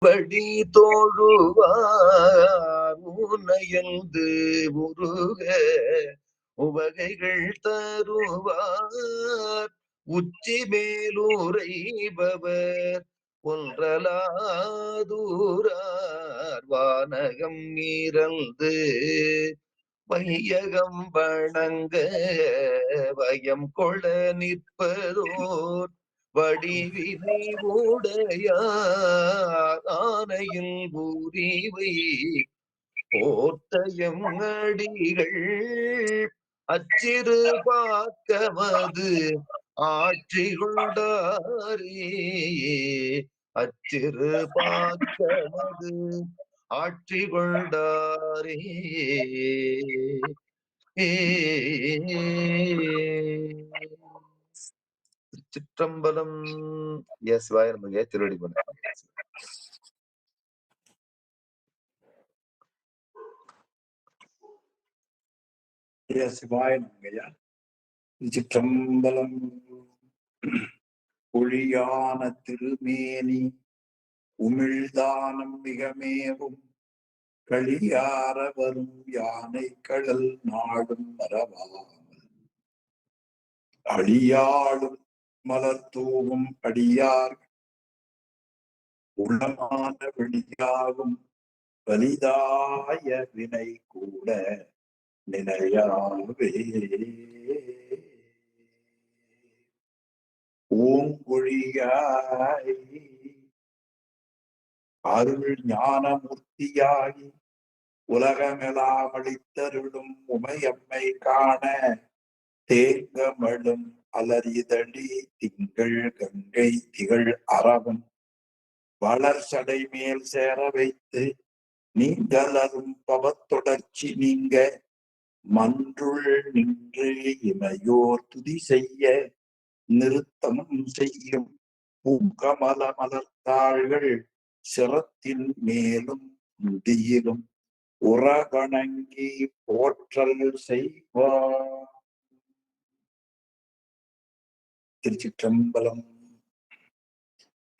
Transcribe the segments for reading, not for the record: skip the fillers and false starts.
படி தோழுவார் உனையந்து உருக உவகைகள் தருவார் உச்சி மேலுரைபவர் ஒன்றலாதூரார் வானகம் மீறந்து வையகம் வணங்க வயம் கொள நிற்பதோர் வடிவினை உடையார் ஆனையில் உரிவை போர்த்தயம் அடிகள் அச்சிறு பாக்கமது ஆட்சி கொண்டாரே அச்சிறு பாக்கமது ஆட்சி கொண்டாரே. சிற்றம்பலம். எஸ் வாய நமக்கு திருவடி வணக்கம். சிவாய நமங்கய்யா. சிற்றம்பலம். ஒழியான திருமேனி உமிழ்தானம் மிகமேவும் களியார வரும் யானை கடல் நாடும் மரபாமல் அழியாளும் மலர் தூவும் அடியார் உளமான வெளியாகும் வலிதாய வினை கூட நினையாவே. ஓங்கொழியாய் அருள் ஞானமூர்த்தியாகி உலகமெல்லாம் அளித்தருளும் உமையம்மை காண தேங்கமழும் அலரிதழி திங்கள் கங்கை திகழ் அறவும் வளர் சடை மேல் சேர வைத்து நீங்களரும் பவத்தொடர்ச்சி நீங்க மன்றுள் நின்று இமையோர் துதி செய்ய நிறுத்தம் செய்யும் பூங்கமல மலர்த்தாள்கள் சிரத்தின் மேலும் முடியிலும் உறகணங்கி போற்றல் செய்வார். திருச்சிற்றம்பலம்.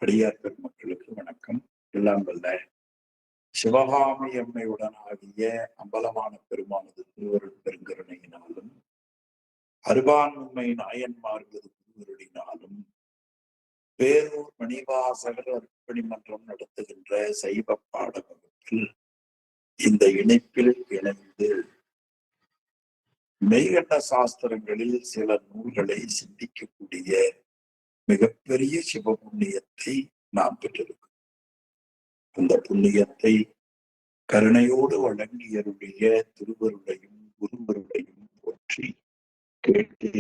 அடியார் பெருமக்களுக்கு வணக்கம். எல்லாம் வல்ல சிவகாமி அம்மையுடன் ஆகிய அம்பலமான பெருமானது திருவருள் பெருங்கருணையினாலும் அருபான்மை நாயன்மார்களது திருவருளினாலும் வேலூர் மணிவாசகர் அர்ப்பணி மன்றம் நடத்துகின்ற சைவ பாட வகுப்பில் இந்த இணைப்பில் இணைந்து மெய்கண்ட சாஸ்திரங்களில் சில நூல்களை சிந்திக்கக்கூடிய மிகப்பெரிய சிவ புண்ணியத்தை நாம் பெற்றிருக்கிறோம். அந்த புண்ணியத்தை கருணையோடு வழங்கியருடைய திருவருளையும் குருவருளையும் போற்றி கேட்டு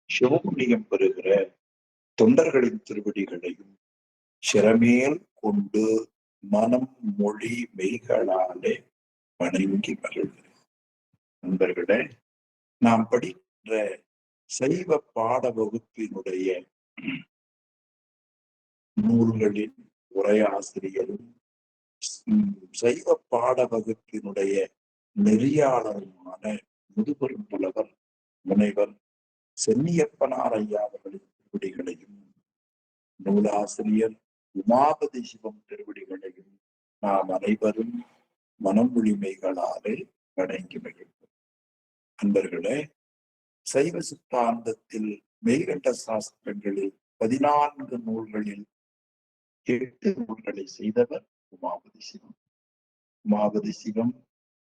சிவபுண்ணியம் பெறுகிற தொண்டர்களின் திருவடிகளையும் சிறமேல் கொண்டு மனம் மொழி மெய்களாலே வணங்கி மகிழ்கிறேன். நண்பர்களே, நாம் படிக்கின்ற சைவ பாட வகுப்பினுடைய நூல்களின் உரையாசிரியரும் சைவ பாட வகுப்பினுடைய நெறியாளருமான முதுபெரும் புலவர் முனைவர் சென்னியப்பனார் ஐயா அவர்களின் திருவடிகளையும் நூலாசிரியர் உமாபதி சிவம் திருவடிகளையும் நாம் அனைவரும் மனம் உரிமைகளாலே வணங்கி மகிழ்வோம். அன்பர்களே, சைவ சித்தாந்தத்தில் மெய்கண்ட சாஸ்திரங்களில் 14 நூல்களில் 8 நூல்களை செய்தவர் உமாபதி சிவம். உமாபதி சிவம்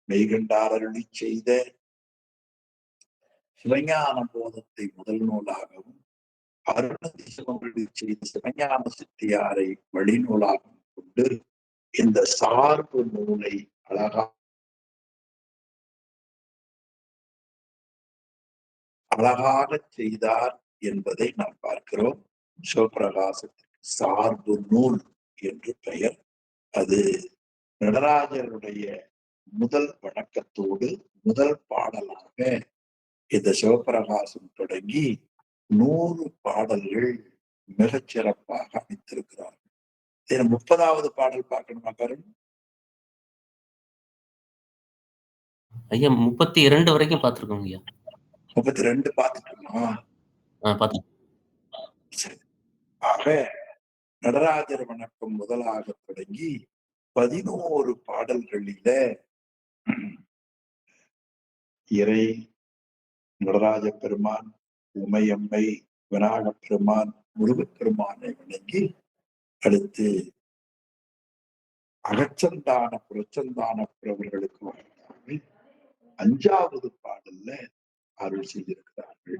மெய்கண்டாரருளி செய்த சிவஞான போதத்தை முதல் நூலாகவும் அருணதி சிவங்களை செய்த சிவஞான சித்தியாரை வழிநூலாகவும் கொண்டு இந்த சார்பு நூலை அழகாக செய்தார் என்பதை நாம் பார்க்கிறோம். சிவபிரகாசத்திற்கு சார்பு நூல் என்று பெயர். அது நடராஜருடைய முதல் வணக்கத்தோடு முதல் பாடலாக இந்த சிவபிரகாசம் தொடங்கி 100 பாடல்கள் மிகச் சிறப்பாக அமைத்திருக்கிறார்கள். 30வது பாடல் பார்க்கணுமா கருண்? ஐயா 32 வரைக்கும் பார்த்திருக்கோம் ஐயா. 32 பார்த்துட்டோமா? சரி. ஆக நடராஜர் வணக்கம் முதலாக தொடங்கி 11 பாடல்களில இறை, நடராஜ பெருமான், உமையம்மை, விநாயகப் பெருமான், முருகப்பெருமானை வணங்கி அடுத்து அகச்சந்தான புறச்சந்தான புறவர்களுக்கு வாழ்ந்தார்கள். 5வது பாடல்ல அருள் செய்திருக்கிறார்கள்.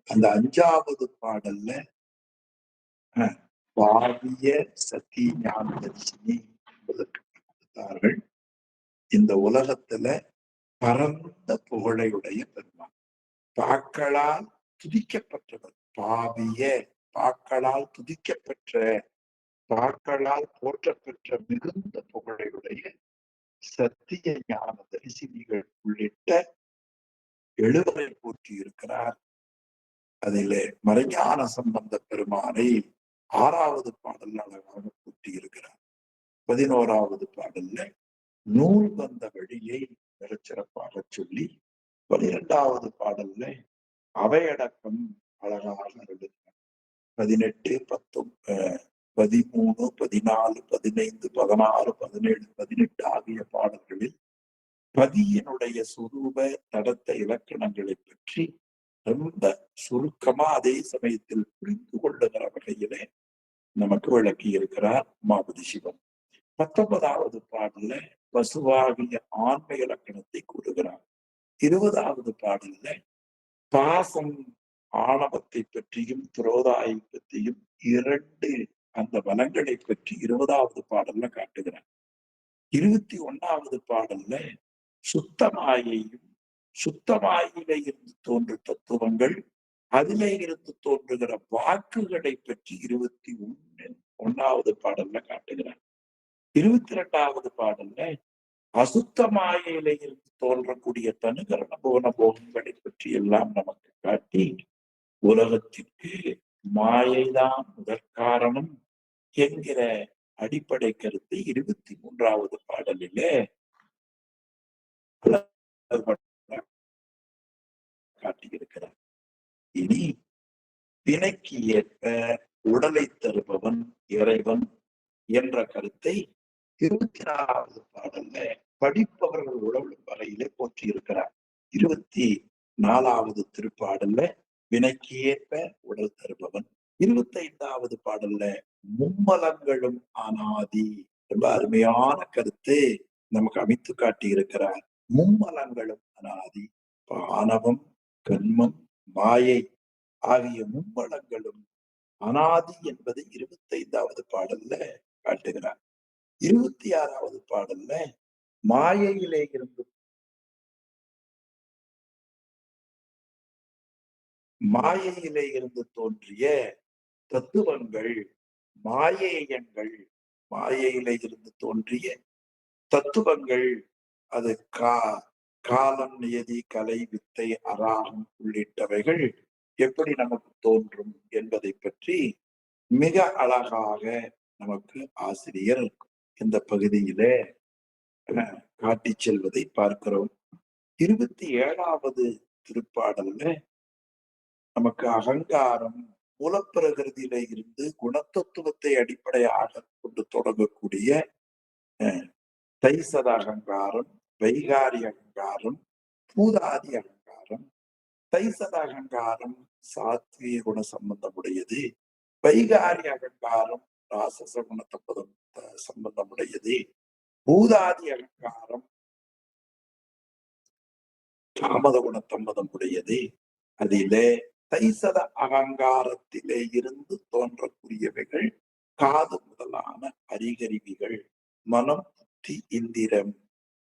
அந்த 5வது பாடல்ல பாவிய சத்தி ஞான தரிசினி என்பதற்கு கொடுத்தார்கள். இந்த உலகத்துல பரந்த புகழையுடைய பெருமான், பாக்களால் துதிக்கப்பட்டவர், பாவிய பாக்களால் துதிக்கப்பெற்ற, பாக்களால் போற்றப்பெற்ற மிகுந்த புகழையுடைய சத்திய ஞான தரிசினிகள் உள்ளிட்ட 7 போற்றி இருக்கிறார். அதிலே மறைஞான சம்பந்த பெருமானை 6வது பாடல்ல அழகாக போற்றி இருக்கிறார். 11வது பாடல்ல நூல் வந்த வழியை மிகச்சிறப்பாக சொல்லி, 12வது பாடல்ல அவையடக்கம் அழகாக அருளுகிறார். 18, 13, 14, 15, 16, 17, 18 ஆகிய பாடல்களில் பதியினுடைய சுரூப தடத்த இலக்கணங்களை பற்றி ரொம்ப சுருக்கமா அதே சமயத்தில் புரிந்து கொள்ளுகிற வகையிலே நமக்கு விளக்கி இருக்கிறார் உமாபதி சிவம். 19வது பாடல்ல பசுவாகிய ஆன்ம இலக்கணத்தை கூறுகிறார். 20வது பாடல்ல பாசம் ஆணவத்தை பற்றியும் துரோதாயை பற்றியும் 2 அந்த வளங்களை பற்றி 20வது பாடல்ல காட்டுகிறார். 21வது பாடல்ல சுத்தமாயையும் சுத்தமாயில இருந்து தோன்றும் தத்துவங்கள், அதிலே இருந்து தோன்றுகிற வாக்குகளை பற்றி 21வது பாடல்ல காட்டுகிறார். 22வது பாடல்ல அசுத்தமாயில இருந்து தோன்றக்கூடிய தனுகரண போன போகங்களை பற்றி எல்லாம் நமக்கு காட்டி, உலகத்திற்கு மாயைதான் முதற்காரணம் என்கிற அடிப்படை கருத்தை 23வது பாடலிலே காட்டியிருக்கிறார். இனி வினைக்கு ஏற்ப உடலை தருபவன் இறைவன் என்ற கருத்தை 24வது பாடல்ல படிப்பவர்கள் உழவும் வகையிலே போற்றி இருக்கிறார். 24வது திருப்பாடல்ல வினைக்கு ஏற்ப உடல் தருபவன். 25வது பாடல்ல மும்மலங்களும் அனாதி, ரொம்ப அருமையான கருத்து நமக்கு அமைத்து காட்டி இருக்கிறார். மும்மலங்களும் அனாதி, ஆணவம், கண்மம், மாயை ஆகிய மும்மலங்களும் அனாதி என்பதை 25வது பாடல்ல காட்டுகிறார். 26வது பாடல்ல மாயையிலே இருந்து தோன்றிய தத்துவங்கள், மாயேயங்கள், மாயையிலே இருந்து தோன்றிய தத்துவங்கள், அது காலம், நியதி, கலை, வித்தை, அராகம் உள்ளிட்டவைகள் எப்படி நமக்கு தோன்றும் என்பதை பற்றி மிக அழகாக நமக்கு ஆசிரியர் இந்த பகுதியிலே காட்டி செல்வதை பார்க்கிறோம். 27வது திருப்பாடல்ல நமக்கு அகங்காரம், மூலப்பிரகிருதியில இருந்து குணத்தத்துவத்தை அடிப்படையாக கொண்டு தொடங்கக்கூடிய தைசத அகங்காரம், வைகாரி அகங்காரம், பூதாதி அகங்காரம். தைசத அகங்காரம் சாத்வீக குண சம்பந்தமுடையது, வைகாரி அகங்காரம் ராசச குண சம்பந்தமுடையது, பூதாதி அகங்காரம் தாமத குண சம்பந்தமுடையது. அதிலே தைசத அகங்காரத்திலே இருந்து தோன்றக்கூடியவைகள் காது முதலான அறிகருவிகள், மனம், புத்தி, இந்திரம்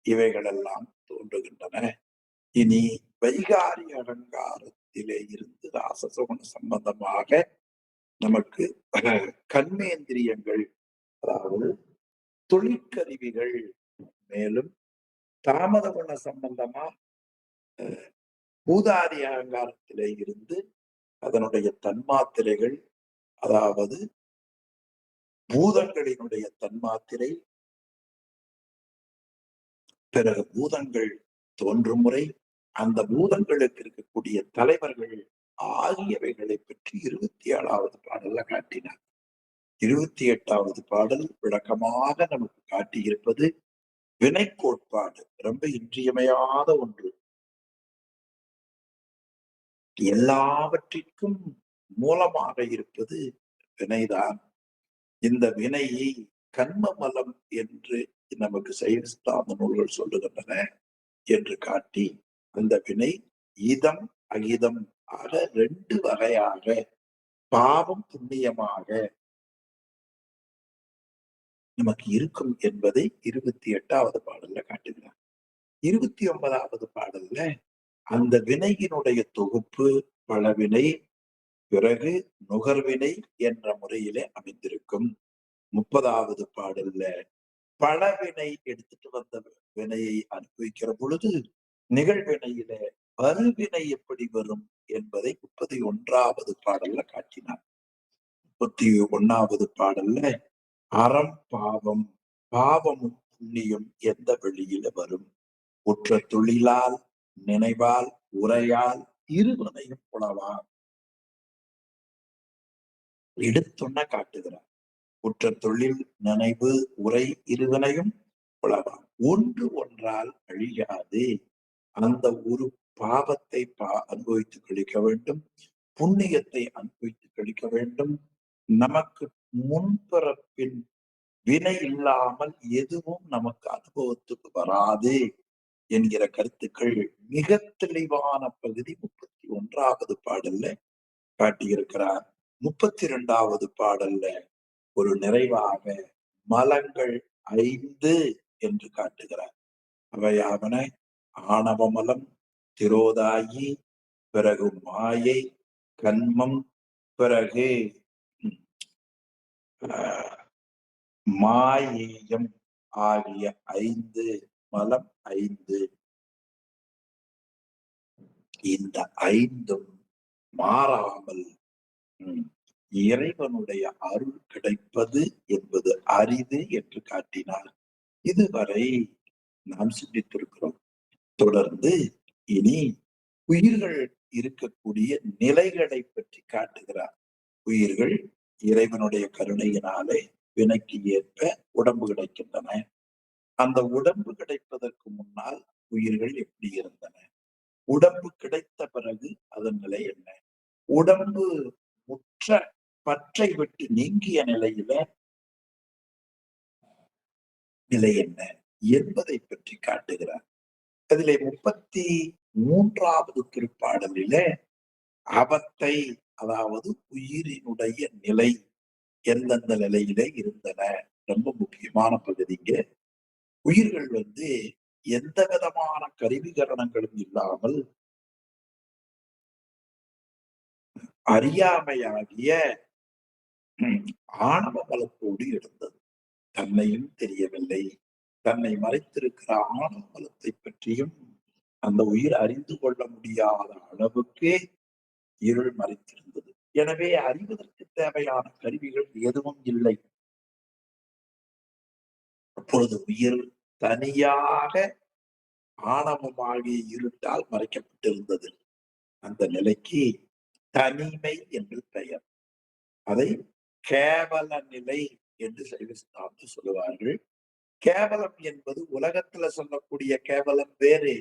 இவைகளெல்லாம் தோன்றுகின்றன. இனி வைகாரி அகங்காரத்திலே இருந்து ராசசகுண சம்பந்தமாக நமக்கு கர்மேந்திரியங்கள், அதாவது தொழிற்கருவிகள், மேலும் தாமத குண சம்பந்தமா பூதாதி அகங்காரத்திலே இருந்து அதனுடைய தன்மாத்திரைகள், அதாவது பூதங்களினுடைய தன்மாத்திரை, பிறகு பூதங்கள் தோன்றும் முறை, அந்த பூதங்களுக்கு இருக்கக்கூடிய தலைவர்கள் ஆகியவைகளை பற்றி 27வது பாடல்ல காட்டினார். 28வது பாடல் விளக்கமாக நமக்கு காட்டியிருப்பது வினை கோட்பாடு. ரொம்ப இன்றியமையாத ஒன்று. எல்லாவற்றிற்கும் மூலமாக இருப்பது வினைதான். இந்த வினையை கன்மமலம் என்று நமக்கு சைவ சித்தாந்த நூல்கள் சொல்லுகின்றன என்று காட்டி, அந்த வினை இதம் அகிதம் ஆக 2 வகையாக பாவம் புண்ணியமாக நமக்கு இருக்கும் என்பதை 28வது பாடல்ல காட்டுகிறார். 29வது பாடல்ல அந்த வினையினுடைய தொகுப்பு பலவினை, பிறகு நுகர்வினை என்ற முறையிலே அமைந்திருக்கும். 30வது பாடல்ல பலவினை எடுத்துட்டு வந்த வினையை அனுபவிக்கிற பொழுது நிகழ்வினையில வருவினை எப்படி வரும் என்பதை 31வது பாடல்ல காட்டினார். 31வது பாடல்ல அறம் பாவம், பாவமும் புண்ணியம் எந்த வழியில வரும், உற்ற தொழிலால் நினைவால் உரையால் இருவனையும் புலவார் எடுத்தொன்ன காட்டுகிறார். உற்ற தொழில் நினைவு உரை இருவனையும் புலவார். ஒன்று ஒன்றால் அழியாது. அந்த ஒரு பாவத்தை அனுபவித்து கழிக்க வேண்டும், புண்ணியத்தை அனுபவித்து கழிக்க வேண்டும். நமக்கு முன்பிறப்பின் வினை இல்லாமல் எதுவும் நமக்கு அனுபவத்துக்கு வராது என்கிற கருத்துக்கள் மிக தெளிவான பகுதி 31வது பாடல்ல காட்டியிருக்கிறார். 32வது பாடல்ல ஒரு நிறைவாக மலங்கள் 5 என்று காட்டுகிறார். அவையாவன ஆணவமலம், திரோதாயி, பிறகு மாயை, கன்மம், பிறகு மாயேயம் ஆகிய 5 மலம் 5. இந்த 5ம் மாறாமல் இறைவனுடைய அருள் கிடைப்பது என்பது அரிது என்று காட்டினார். இதுவரை நாம் சிந்தித்திருக்கிறோம். தொடர்ந்து இனி உயிர்கள் இருக்கக்கூடிய நிலைகளை பற்றி காட்டுகிறார். உயிர்கள் இறைவனுடைய கருணையினாலே வினைக்கு ஏற்ப உடம்பு கிடைக்கின்றன. அந்த உடம்பு கிடைப்பதற்கு முன்னால் உயிர்கள் எப்படி இருந்தன, உடம்பு கிடைத்த பிறகு அதன் நிலை என்ன, உடம்பு முற்ற பற்றை விட்டு நீங்கிய நிலையில நிலை என்ன என்பதை பற்றி காட்டுகிறார். அதிலே 33வது திருப்பாடலில அவத்தை, அதாவது உயிரினுடைய நிலை எந்தெந்த நிலையில இருந்தன, ரொம்ப முக்கியமான பகுதிங்க. உயிர்கள் எந்த விதமான கருவிகரணங்களும் இல்லாமல் அறியாமையாகிய ஆணவ பலத்தோடு இருந்தது. தன்னையும் தெரியவில்லை, தன்னை மறைத்திருக்கிற ஆணவ பலத்தை பற்றியும் அந்த உயிர் அறிந்து கொள்ள முடியாத அளவுக்கு இருள் மறைத்திருந்தது. எனவே அறிவதற்கு தேவையான கருவிகள் எதுவும் இல்லை. அப்பொழுது உயிர் தனியாக ஆணவமாகிய இருட்டால் மறைக்கப்பட்டிருந்தது. அந்த நிலைக்கு தனிமை என்று பெயர். அதை கேவல நிலை என்று சைவ சித்தாந்தம் சொல்லுவார்கள். கேவலம் என்பது உலகத்துல சொல்லக்கூடிய கேவலம் வேறு,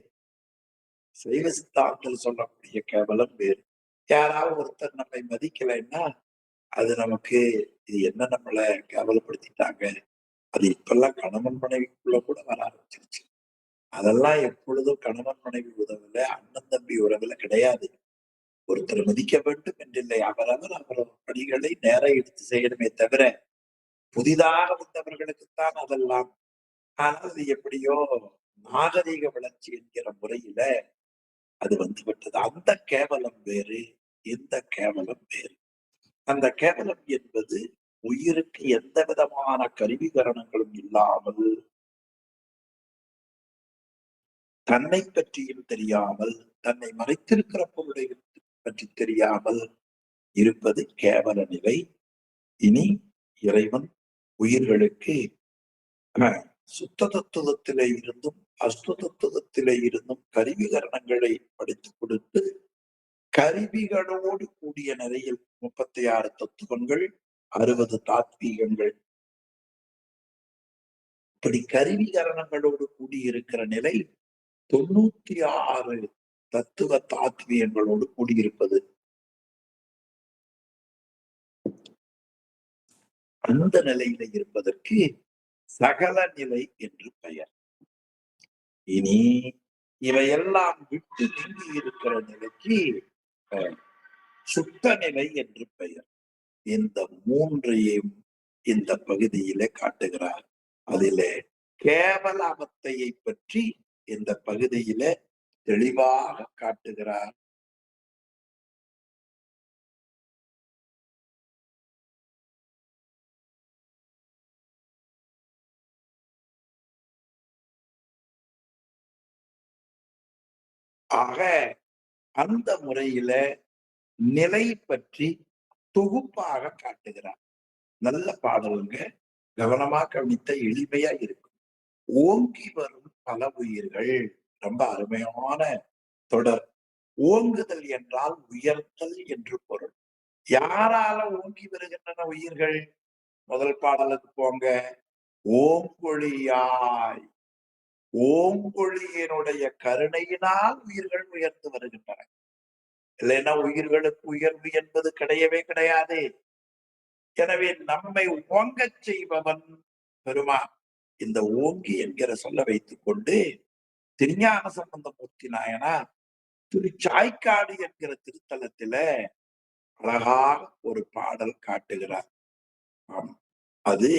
சைவ சித்தாந்தத்தில் சொல்லக்கூடிய கேவலம் வேறு. யாராவது ஒருத்தர் நம்மை மதிக்கலைன்னா அது நமக்கு இது என்ன நம்மள கேவலப்படுத்திட்டாங்க, அது இப்பெல்லாம் கணவன் மனைவிக்குள்ள கூட வர ஆரம்பிச்சிருச்சு. அதெல்லாம் எப்பொழுதும் கணவன் மனைவி உறவுல, அண்ணன் தம்பி உறவுல கிடையாது. ஒருத்தர் மதிக்க வேண்டும் என்றில்லை, அவரவர் அவரவர் பணிகளை நேர எடுத்து செய்யணுமே தவிர புதிதாக வந்தவர்களுக்குத்தான் அதெல்லாம். ஆனால் அது எப்படியோ நாகரீக வளர்ச்சி என்கிற முறையில அது வந்துவிட்டது. அந்த கேவலம் வேறு, இந்த கேவலம் வேறு. அந்த கேவலம் என்பது உயிருக்கு எந்த விதமான கருவிகரணங்களும் இல்லாமல், தன்னை பற்றியும் தெரியாமல், தன்னை மறைத்திருக்கிற பொருளை பற்றி தெரியாமல் இருப்பது கேவல நிலை. இனி இறைவன் உயிர்களுக்கு சுத்த தத்துவத்திலே இருந்தும் அஸ்து தத்துவத்திலே இருந்தும் கருவிகரணங்களை படித்துக் கொடுத்து கருவிகளோடு கூடிய நிலையில் 36 தத்துவங்கள் 60 தாத்வீகங்கள், இப்படி கருவிகரணங்களோடு கூடியிருக்கிற நிலை 96 தத்துவ தாத்வீகங்களோடு கூடியிருப்பது. அந்த நிலையில இருப்பதற்கு சகல நிலை என்று பெயர். இனி இவையெல்லாம் விட்டு நீங்கி இருக்கிற நிலைக்கு சுத்த நிலை என்று பெயர். இந்த மூன்றையும் இந்த பகுதியிலே காட்டுகிறார். அதிலே கேவல அவத்தையை பற்றி இந்த பகுதியில தெளிவாக காட்டுகிறார். ஆக அந்த முறையில நிலை பற்றி தொகுப்பாக காட்டுகிறார். நல்ல பாடலுங்க, கவனமா கவனித்த எளிமையா இருக்கும். ஓங்கி வரும் பல உயிர்கள், ரொம்ப அருமையான தொடர். ஓங்குதல் என்றால் உயர்த்தல் என்று பொருள். யாரால ஓங்கி வருகின்றன உயிர்கள்? முதல் பாடலுக்கு போங்க. ஓங்கொழியாய், ஓங்கொழியினுடைய கருணையினால் உயிர்கள் உயர்ந்து வருகின்றன. இல்லைன்னா உயிர்களுக்கு உயர்வு என்பது கிடையவே கிடையாது. எனவே நம்மை ஓங்கச் செய்பவன் பெருமான். இந்த ஓங்கி என்கிற சொல்ல வைத்துக் கொண்டு திருஞான சம்பந்தமூர்த்தி நாயனார் திருச்சாய்க்காடு என்கிற திருத்தலத்தில அழகாக ஒரு பாடல் காட்டுகிறார். அது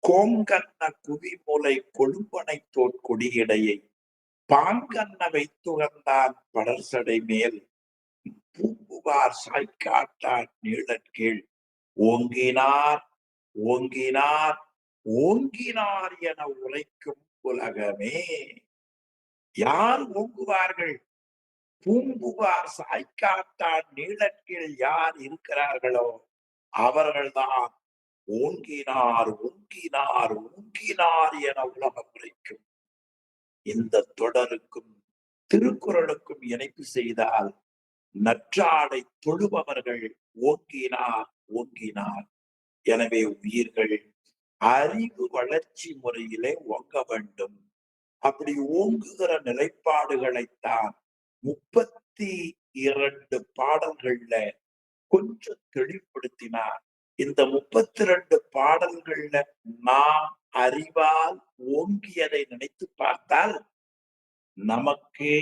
கோங்கண்ண குவிமுலை கொழும்பனை தோற்கொடியிடையை பாங்கண்ண வைத்துகந்தான் படர்சடை மேல் பூம்புகார் சாய்க்காட்டார் நீளற்கீழ் ஓங்கினார் ஓங்கினார் ஓங்கினார் என உரைக்கும் உலகமே. யார் ஓங்குவார்கள்? பூம்புகார் சாய்க்காட்டார் நீளற்கீழ் யார் இருக்கிறார்களோ அவர்கள்தான் ஓங்கினார் ஓங்கினார் ஓங்கினார் என உலகம் உரைக்கும். இந்த தொடருக்கும் திருக்குறளுக்கும் இணைப்பு செய்தால் நற்றாடை தொழுபவர்கள் ஓங்கினார் ஓங்கினார். எனவே உயிர்கள் அறிவு வளர்ச்சி முறையிலே ஓங்க வேண்டும். அப்படி ஓங்குகிற நிலைப்பாடுகளைத்தான் 32 பாடல்கள்ல கொஞ்சம் தெளிவுபடுத்தினார். இந்த 32 பாடல்கள்ல நாம் அறிவால் ஓங்கியதை நினைத்து பார்த்தால் நமக்கே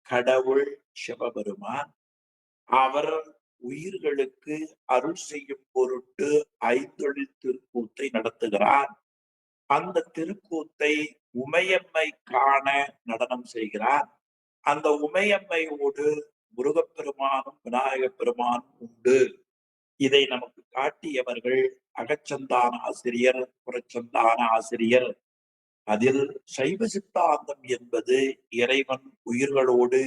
கடவுள் சிவபெருமான் அவர் உயிர்களுக்கு அருள் செய்யும் பொருட்டு ஐந்தொழில் திருக்கூத்தை நடத்துகிறார். அந்த திருக்கூத்தை உமையம்மை காண நடனம் செய்கிறார். அந்த உமையம்மையோடு முருகப்பெருமானும் விநாயகப் பெருமானும் உண்டு. இதை நமக்கு காட்டியவர்கள் அகச்சந்தான ஆசிரியர், புறச்சந்தான ஆசிரியர். அதில் சைவ சித்தாந்தம் என்பது இறைவன் உயிர்களோடு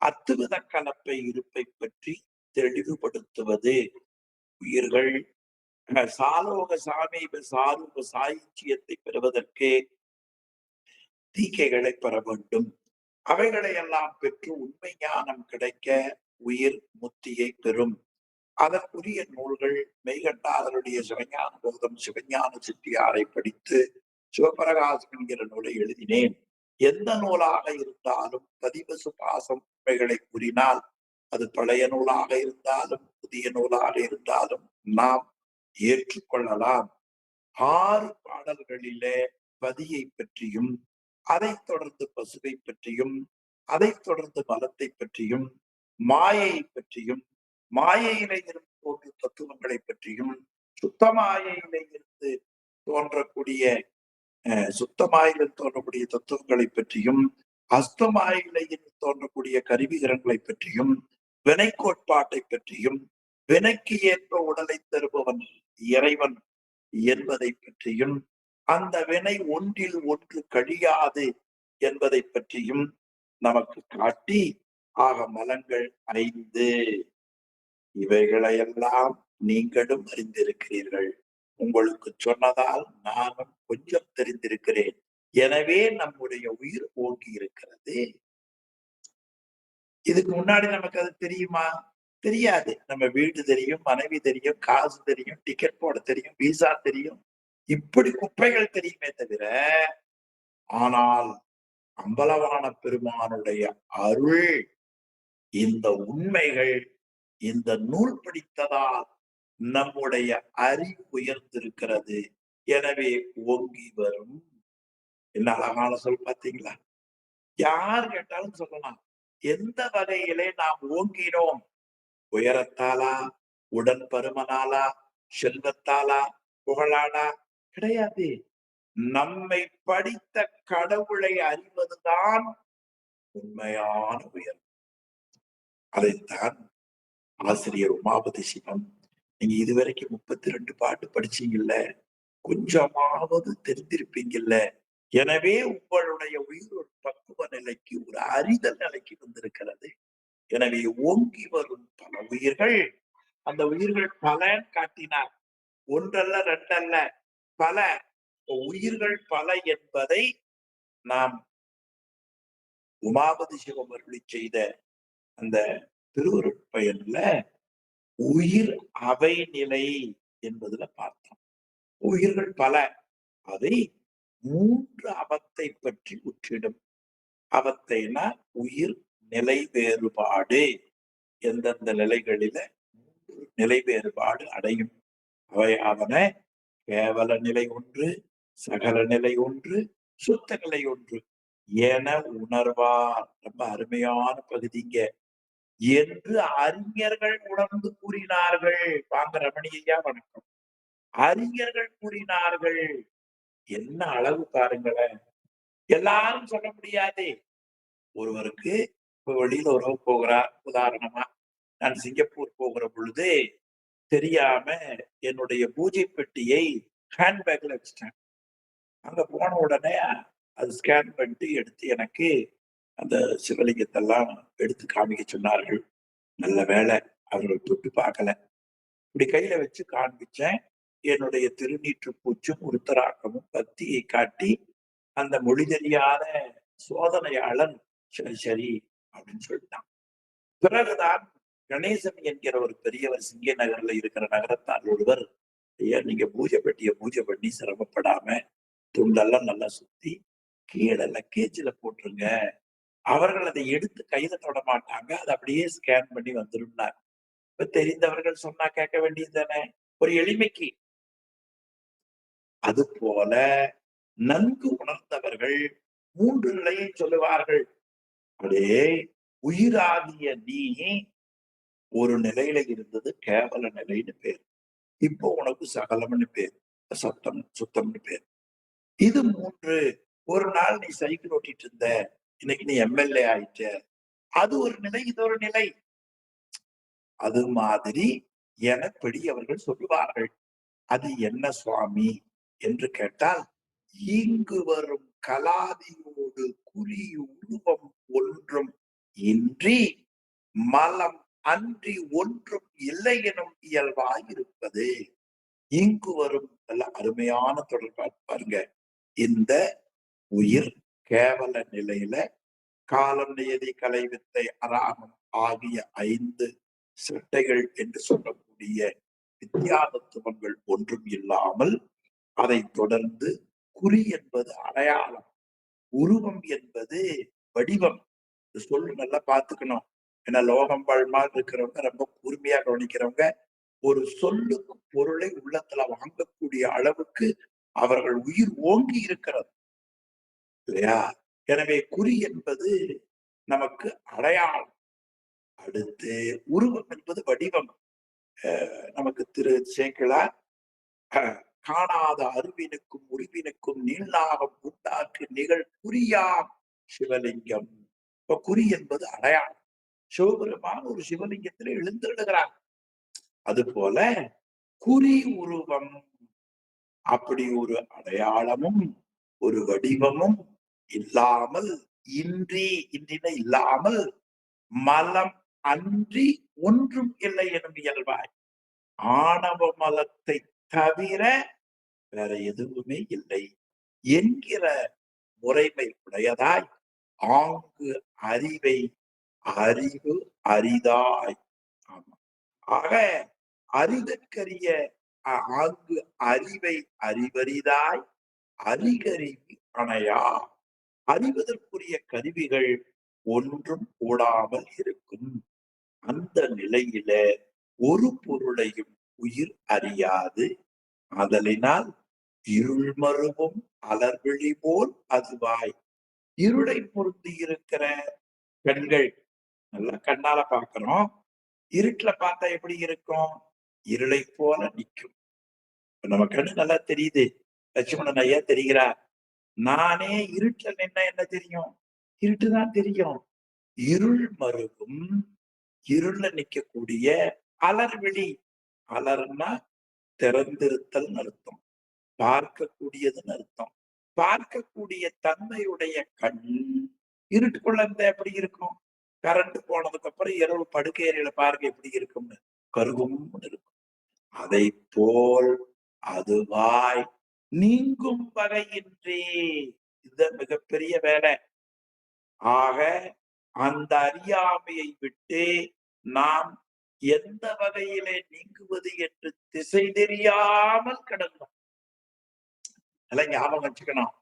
அத்துவித கலப்பை இருப்பை பற்றி தெளிவுபடுத்துவது. உயிர்கள் சாலோக சாமீப சாரூப சாயுச்சியத்தை பெறுவதற்கு தீக்கைகளை பெற வேண்டும். அவைகளை எல்லாம் பெற்று உண்மை ஞானம் கிடைக்க உயிர் முத்தியை பெறும். அதற்குரிய நூல்கள் மெய்கண்டாளருடைய சிவஞான போதம், சிவஞான சித்தியாரை படித்து சிவபிரகாசம் என்கிற நூலை எழுதினேன். எந்த நூலாக இருந்தாலும் பதிவசு பாசம் உண்மைகளை கூறினால் அது பழைய நூலாக இருந்தாலும் புதிய நூலாக இருந்தாலும் நாம் ஏற்றுக்கொள்ளலாம். 6 பாடல்களிலே பதியை பற்றியும், அதைத் தொடர்ந்து பசுவை பற்றியும், அதைத் தொடர்ந்து மலத்தை பற்றியும், மாயை பற்றியும், மாயையிலே இருந்து தோன்றும் தத்துவங்களை பற்றியும், சுத்தமாயையிலே இருந்து தோன்றக்கூடிய சுத்தமாயிலிருந்து தோன்றக்கூடிய தத்துவங்களை பற்றியும், அஸ்தமாயிலையில் தோன்றக்கூடிய கருவிகரங்களை பற்றியும், வினை கோட்பாட்டை பற்றியும், வினைக்கு ஏற்ப உடலை தருபவன் இறைவன் என்பதை பற்றியும், அந்த வினை ஒன்றில் ஒன்று கழியாது என்பதை பற்றியும் நமக்கு காட்டி, ஆக மலங்கள் 5 இவைகளையெல்லாம் நீங்களும் அறிந்திருக்கிறீர்கள். உங்களுக்கு சொன்னதால் நானும் கொஞ்சம் தெரிந்திருக்கிறேன். எனவே நம்முடைய உயிர் ஓங்கி இருக்கிறது. இதுக்கு முன்னாடி நமக்கு அது தெரியுமா? தெரியாது. நம்ம வீடு தெரியும், மனைவி தெரியும், காசு தெரியும், டிக்கெட் போட தெரியும், விசா தெரியும். இப்படி குப்பைகள் தெரியுமே தவிர, ஆனால் அம்பலவான பெருமானுடைய அருள், இந்த உண்மைகள், இந்த நூல் பிடித்ததால் நம்முடைய அறிவு உயர்ந்திருக்கிறது. எனவே ஓங்கி வரும். என்ன அழகான சொல் பார்த்தீங்களா? யார் கேட்டாலும் சொல்லலாம். எந்த வகையிலே நாம் ஓங்கினோம்? உயரத்தாலா, உடன் பருமனாலா, செல்வத்தாலா, புகழாடா? கிடையாது. நம்மை படித்த கடவுளை அறிவதுதான் உண்மையான உயர்வு. அதைத்தான் ஆசிரியர் உமாபதி சிவம், நீங்க இதுவரைக்கும் 32 பாட்டு படிச்சீங்கல்ல, கொஞ்சமாவது தெரிந்திருப்பீங்கல்ல. எனவே உங்களுடைய உயிர் ஒரு பக்குவ நிலைக்கு, ஒரு அறிதல் நிலைக்கு வந்திருக்கிறது. எனவே ஓங்கி வரும் பல உயிர்கள், அந்த உயிர்கள் பலன் காட்டினார். ஒன்றல்ல, ரெண்டல்ல, பல உயிர்கள் பல என்பதை நாம் உமாபதி சிவம் அருளி செய்த அந்த திருவருட்பயன்ல உயிர் அவை நிலை என்பதுல பார்த்தோம். உயிர்கள் பல, அதை 3 அவத்தை பற்றி உற்றிடும். அவத்தைனா உயிர் நிலை வேறுபாடு. எந்தெந்த நிலைகளில நிலை வேறுபாடு அடையும். அவையாவன கேவல நிலை ஒன்று, சகல நிலை ஒன்று, சுத்த நிலை ஒன்று என உணர்வார். ரொம்ப அருமையான பகுதிங்க. என்று அறிஞர்கள் உணர்ந்து கூறினார்கள். வாங்க ரமணி ஐயா, வணக்கம். அறிஞர்கள் கூறினார்கள். என்ன அளவு பாருங்களேன். எல்லாரும் சொல்ல முடியாது. ஒருவருக்கு வெளியில உறவு போகிறார். உதாரணமா நான் சிங்கப்பூர் போகிற பொழுது தெரியாம என்னுடைய பூஜை பெட்டியை ஹேண்ட்பேக்ல வச்சிட்டேன். அங்க போன உடனே அது ஸ்கேன் பண்ணிட்டு எடுத்து எனக்கு அந்த சிவலிங்கத்தெல்லாம் எடுத்து காமிக்க சொன்னார்கள். நல்ல வேலை அவர்கள் தொட்டு பார்க்கல. இப்படி கையில வச்சு காண்பிச்சேன். என்னுடைய திருநீற்று பூச்சும் உருத்தராக்கமும் பக்தியை காட்டி அந்த மொழி தெரியாத சோதனையாளன் சரி சரி அப்படின்னு சொல்லிட்டான். பிறகுதான் கணேசன் என்கிற ஒரு பெரியவர் சிங்க நகர்ல இருக்கிற நகரத்தார் ஒருவர், ஐயா நீங்க பூஜை பெட்டிய பூஜை பண்ணி சிரமப்படாம துண்டெல்லாம் நல்லா சுத்தி கீழே லக்கேஜ்ல போட்டுருங்க. அவர்கள் அதை எடுத்து கையில தொட மாட்டாங்க. அதை அப்படியே ஸ்கேன் பண்ணி வந்துருந்தார். இப்ப தெரிந்தவர்கள் சொன்னா கேட்க வேண்டியது தானே, ஒரு எளிமைக்கு. அது போல நன்கு உணர்ந்தவர்கள் 3 நிலையை சொல்லுவார்கள். அப்படியே உயிராகிய நீ ஒரு நிலையில இருந்தது கேவல நிலைன்னு பேர். இப்போ உனக்கு சகலம்னு பேர், சத்தம் சுத்தம்னு பேர். இது 3. ஒரு நாள் நீ சைக்கிள் ஓட்டிட்டு இருந்த, இன்னைக்கு நீ எம்எல்ஏ ஆயிட்ட. அது ஒரு நிலை, இது ஒரு நிலை. அது மாதிரி என பெரியவர்கள் சொல்லுவார்கள். அது என்ன சுவாமி என்று கேட்டால், இங்கு வரும் கலாதியோடு குறி உருவம் ஒன்றும் இன்றி மலம் அன்றி ஒன்றும் இல்லை எனும் இயல்பாய் இருப்பது. இங்கு வரும் நல்ல அருமையான தொடர்பா பாருங்க. இந்த உயிர் கேவல நிலையில காலம், நியதி, கலை, வித்தை, அராகம் ஆகிய 5 சிட்டைகள் என்று சொல்லக்கூடிய வித்தியாதத்துவங்கள் ஒன்றும் இல்லாமல், அதை தொடர்ந்து குறி என்பது அடையாளம், உருவம் என்பது வடிவம். சொல்லு நல்லா பார்த்துக்கணும். ஏன்னா லோகம் பழமாக இருக்கிறவங்க, ரொம்ப கூர்மையா கவனிக்கிறவங்க, ஒரு சொல்லுக்கு பொருளை உள்ளத்துல வாங்கக்கூடிய அளவுக்கு அவர்கள் உயிர் ஓங்கி இருக்கிறது இல்லையா? எனவே குறி என்பது நமக்கு அடையாளம். அடுத்து உருவம் என்பது வடிவம். நமக்கு திரு சேக்கிழார் காணாத அறிவினுக்கும் உருவினுக்கும் நீள்நாகம் உண்டாக்கு நிகழ் குறியாம் சிவலிங்கம். இப்ப குறி என்பது அடையாளம். சிவபெருமான் ஒரு சிவலிங்கத்திலே எழுந்திருக்கிறார். அது போல குறி உருவம், அப்படி ஒரு அடையாளமும் ஒரு வடிவமும் இல்லாமல், இன்றின இல்லாமல் மலம் அன்றி ஒன்றும் இல்லை எனும் இயல்பாய், ஆணவ மலத்தை தவிர வேற எதுவுமே இல்லை என்கிற முறைமை உடையதாய், ஆங்கு அறிவை அறிவு அரிதாய். ஆமா, ஆக அறிதற்கரிய ஆங்கு அறிவை அறிவரிதாய் அறிகருவி அணையா. அறிவதற்குரிய கருவிகள் ஒன்றும் கூடாமல் இருக்கும். அந்த நிலையில ஒரு பொருளையும் உயிர் அறியாது. ஆதலினால் இருள் மருவும் அலர்விழி போல் அதுவாய். இருளை பொருந்தி இருக்கிற கண்கள் நல்லா கண்ணால பார்க்கிறோம். இருட்டுல பார்த்தா எப்படி இருக்கும்? இருளை போல நிற்கும். நம்ம கண்ணு நல்லா தெரியுது. லட்சுமணன் ஐயா தெரிகிறார். நானே இருட்டுல நின்னா என்ன தெரியும்? இருட்டுதான் தெரியும். இருள் மருவும் இருள்ல நிக்கக்கூடிய அலர்விழி. அலர்னா திறந்திருத்தல் அர்த்தம். பார்க்கக்கூடியதுன்னு அர்த்தம். பார்க்கக்கூடிய தன்மையுடைய கண் இருட்டுக்குள்ள இருந்தா எப்படி இருக்கும்? கரண்ட் போனதுக்கு அப்புறம் இரவு படுக்கை அறையில பாருங்க எப்படி இருக்கும்னு, கருகும்னு இருக்கும். அதை போல் அதுவாய் நீங்கும் வகையின்றி. இது மிகப்பெரிய வேலை. ஆக அந்த அறியாமையை விட்டு நாம் எந்த வகையிலே நீங்குவது என்று திசை தெரியாமல் கிடந்தோம். எல்லாம் ஞாபகம் வச்சுக்கணும்.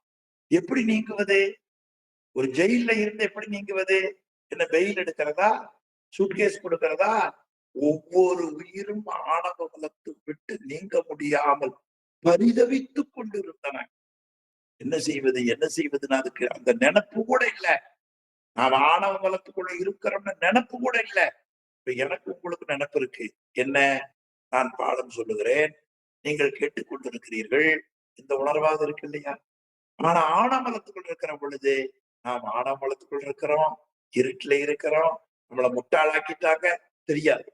எப்படி நீங்குவது? ஒரு ஜெயில இருந்து எப்படி நீங்குவது? என்ன பெயில் எடுக்கிறதா? சூட்கேஸ் கொடுக்கிறதா? ஒவ்வொரு உயிரும் ஆணவ குலத்தை விட்டு நீங்க முடியாமல் பரிதவித்துக் கொண்டிருந்தன. என்ன செய்வது என்ன செய்வதுன்னு அதுக்கு அந்த நினைப்பு கூட இல்ல. நாம் ஆணவ குலத்துக்குள்ள இருக்கிறோம்னு நினைப்பு கூட இல்ல. இப்ப எனக்கு உங்களுக்கு நினைப்பு இருக்கு. என்ன? நான் பாடம் சொல்லுகிறேன், நீங்கள் கேட்டுக்கொண்டிருக்கிறீர்கள். இந்த உணர்வாக இருக்கு இல்லையா? ஆனா ஆணவமலத்துக்குள் இருக்கிற பொழுது நாம் ஆணவமலத்துக்குள் இருக்கிறோம், இருட்டுல இருக்கிறோம், நம்மளை முட்டாளாக்கிட்டாங்க, தெரியாது.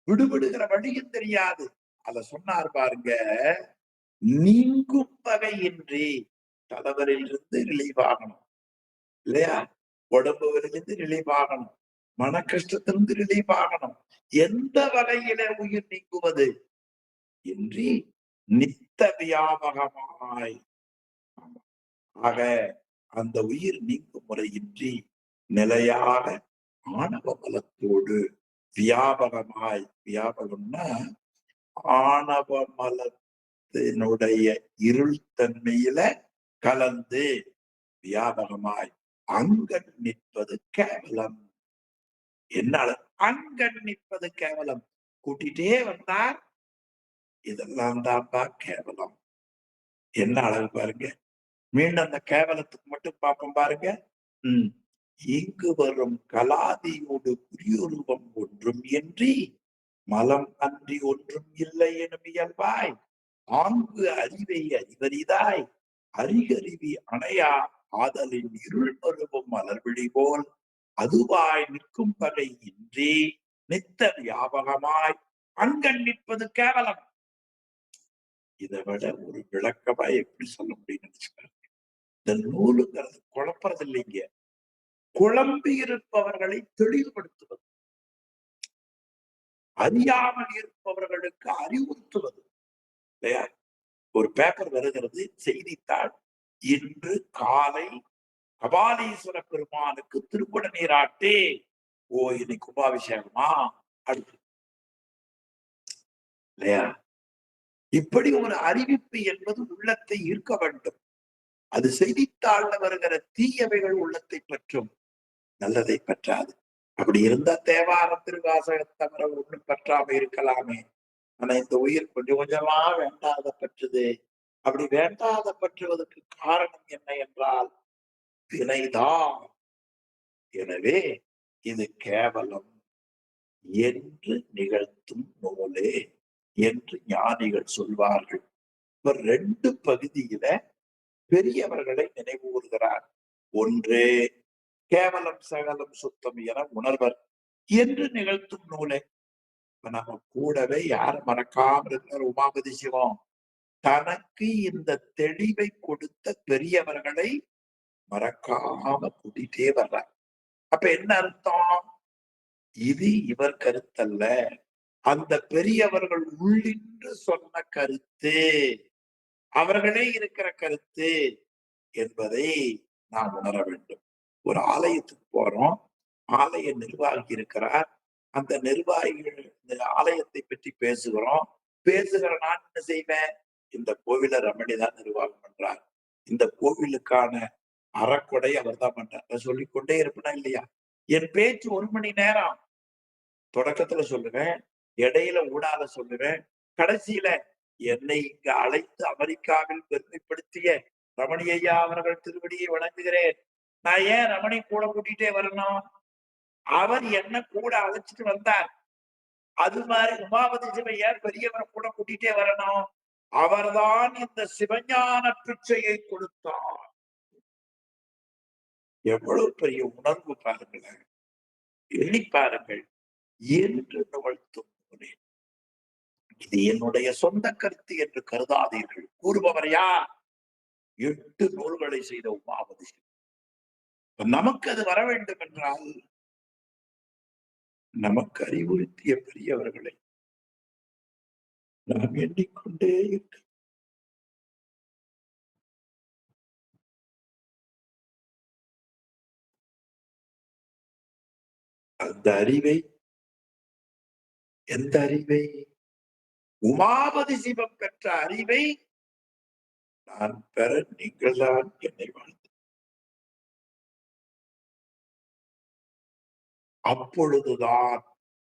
விடுபடுகிற வழியும் தெரியாது. அத சொன்னார் பாருங்க, நீங்கும் வகையின்றி. தலைவரிலிருந்து ரிலீவ் ஆகணும் இல்லையா? உடம்புலிருந்து ரிலீவ் ஆகணும், மன கஷ்டத்திலிருந்து ரிலீவ் ஆகணும். எந்த வகையில உயிர் நீங்குவது இன்றி நித்த வியாபகமாய். ஆக அந்த உயிர் நீங்கும் முறையின்றி நிலையாக ஆணவ மலத்தோடு வியாபகமாய். வியாபகம்னா ஆணவ மலத்தினுடைய இருள் தன்மையில கலந்து வியாபகமாய் அங்கன் நிற்பது கேவலம். என்ன அங்கன் நிற்பது கேவலம். கூட்டிட்டே வந்தார். இதெல்லாம் தான்ப்பா கேவலம். என்ன அழகு பாருங்க. மீண்டும் அந்த கேவலத்துக்கு மட்டும் பார்ப்போம் பாருங்க. இங்கு வரும் கலாதியோடு புரியுருவம் ஒன்றும் இன்றி மலம் அன்றி ஒன்றும் இல்லை எனும் இயல்பாய் ஆங்கு அறிவை அறிவரிதாய் அறிகருவி அணையா ஆதலின் இருள் பருவம் மலர்விழி போல் அதுவாய் நிற்கும் வகை இன்றி நித்த வியாபகமாய் அங்கன் நிற்பது கேவலம். இதை விட ஒரு விளக்கமா எப்படி சொல்ல முடியும்னு நினைச்சுக்காரு. இந்த நூலுங்கிறது குழப்பறது இல்லைங்க, குழம்பி இருப்பவர்களை தெளிவுபடுத்துவது, அறியாமல் இருப்பவர்களுக்கு அறிவுறுத்துவது இல்லையா? ஒரு பேப்பர் வருகிறது, செய்தித்தாள். இன்று காலை கபாலீஸ்வர பெருமானுக்கு திருக்குட நீராட்டு. ஓ, இன்னைக்கு கும்பாபிஷேகமா? அடுத்து இல்லையா? இப்படி ஒரு அறிவிப்பு என்பது உள்ளத்தை ஈர்க்க வேண்டும். அது செய்தித்தாள்ல வருகிற தீயவைகள் உள்ளத்தை பற்றும், நல்லதை பற்றாது. அப்படி இருந்தா தேவார திருவாசகத்தை தவிர ஒண்ணும் பற்றாம இருக்கலாமே. ஆனா இந்த உயிர் கொஞ்சம் கொஞ்சமா வேண்டாத பற்றுது. அப்படி வேண்டாத பற்றுவதற்கு காரணம் என்ன என்றால் வினைதான். எனவே இது கேவலம் என்று நிகழ்த்தும் நூலே என்று ஞானிகள் சொல்வார்கள். இப்ப 2 பகுதியில பெரியவர்களை நினைவுகூறுகிறார். ஒன்று கேவலம் சகலம் சுத்தம் என உணர்வர் என்று நிகழ்த்தும் நூலே. நம்ம கூடவே யார் மறக்காம இருக்கிற உமாபதி சிவம் தனக்கு இந்த தெளிவை கொடுத்த பெரியவர்களை மறக்காம கூட்டிட்டே வர்றார். அப்ப என்ன அர்த்தம்? இது இவர் கருத்தல்ல, அந்த பெரியவர்கள் உள்ளின்று சொன்ன கருத்து, அவர்களே இருக்கிற கருத்து என்பதை நாம் உணர வேண்டும். ஒரு ஆலயத்துக்கு போறோம், ஆலய நிர்வாகி இருக்கிறார், அந்த நிர்வாகிகள் இந்த ஆலயத்தை பற்றி பேசுகிற நான் என்ன செய்வேன், இந்த கோவில ரமணி தான் நிர்வாகம் பண்றார், இந்த கோவிலுக்கான அறக்கொடை அவர் தான் பண்றார் சொல்லிக்கொண்டே இருப்பேனா இல்லையா? என் பேச்சு 1 மணி நேரம் தொடக்கத்துல சொல்லுவேன், இடையில ஊடால சொல்லுவேன், கடைசியில என்னை இங்கு அழைத்து அமெரிக்காவில் பெருமைப்படுத்திய ரமணி ஐயா அவர்கள் திருவடியை வணங்குகிறேன். நான் ஏன் ரமணி கூட கூட்டிட்டே வரணும்? அவர் என்ன கூட அழைச்சிட்டு வந்தார். அது மாதிரி உமாபதி சிவையார் பெரியவரை கூட கூட்டிட்டே வரணும். அவர்தான் இந்த சிவஞான பிச்சையை கொடுத்தார். எவ்வளவு பெரிய உணர்வு பாருங்களேன், எண்ணி பாருங்கள் என்று வாழ்த்தும். இது என்னுடைய சொந்த கருத்து என்று கருதாதீர்கள். கூறுபவர் யார்? 8 நூல்களை செய்த உமாபதி. நமக்கு அது வர வேண்டும் என்றால் நமக்கு அறிவுறுத்திய பெரியவர்களை நாம் எண்ணிக்கொண்டே இருக்க. அந்த அறிவை, எந்த அறிவை? உமாபதி சிவம் பெற்ற அறிவை நான் பெற நீங்கள் தான் என்னை வாழ்த்து. அப்பொழுதுதான்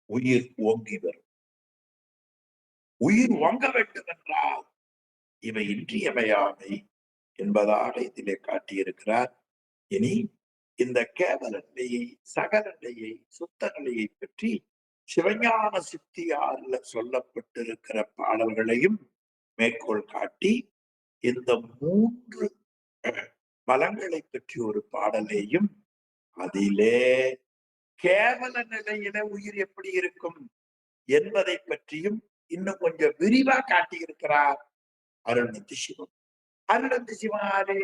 உயிர் ஓங்கி வரும். உயிர் ஓங்க வேண்டும் என்றால் இவை இன்றியமையாமை என்பதாக இதிலே காட்டியிருக்கிறார். இனி இந்த கேவல நிலையை, சகல நிலையை, சுத்த நிலையை பற்றி சிவஞான சித்தியார்ல சொல்லப்பட்டிருக்கிற பாடல்களையும் மேற்கோள் காட்டி இந்த 3 பலங்களை பற்றி ஒரு பாடலையும், அதிலே கேவல நிலையில உயிர் எப்படி இருக்கும் என்பதை பற்றியும் இன்னும் கொஞ்சம் விரிவா காட்டியிருக்கிறார் அருள்நிதி சிவம். அருள்நிதி சிவனாரே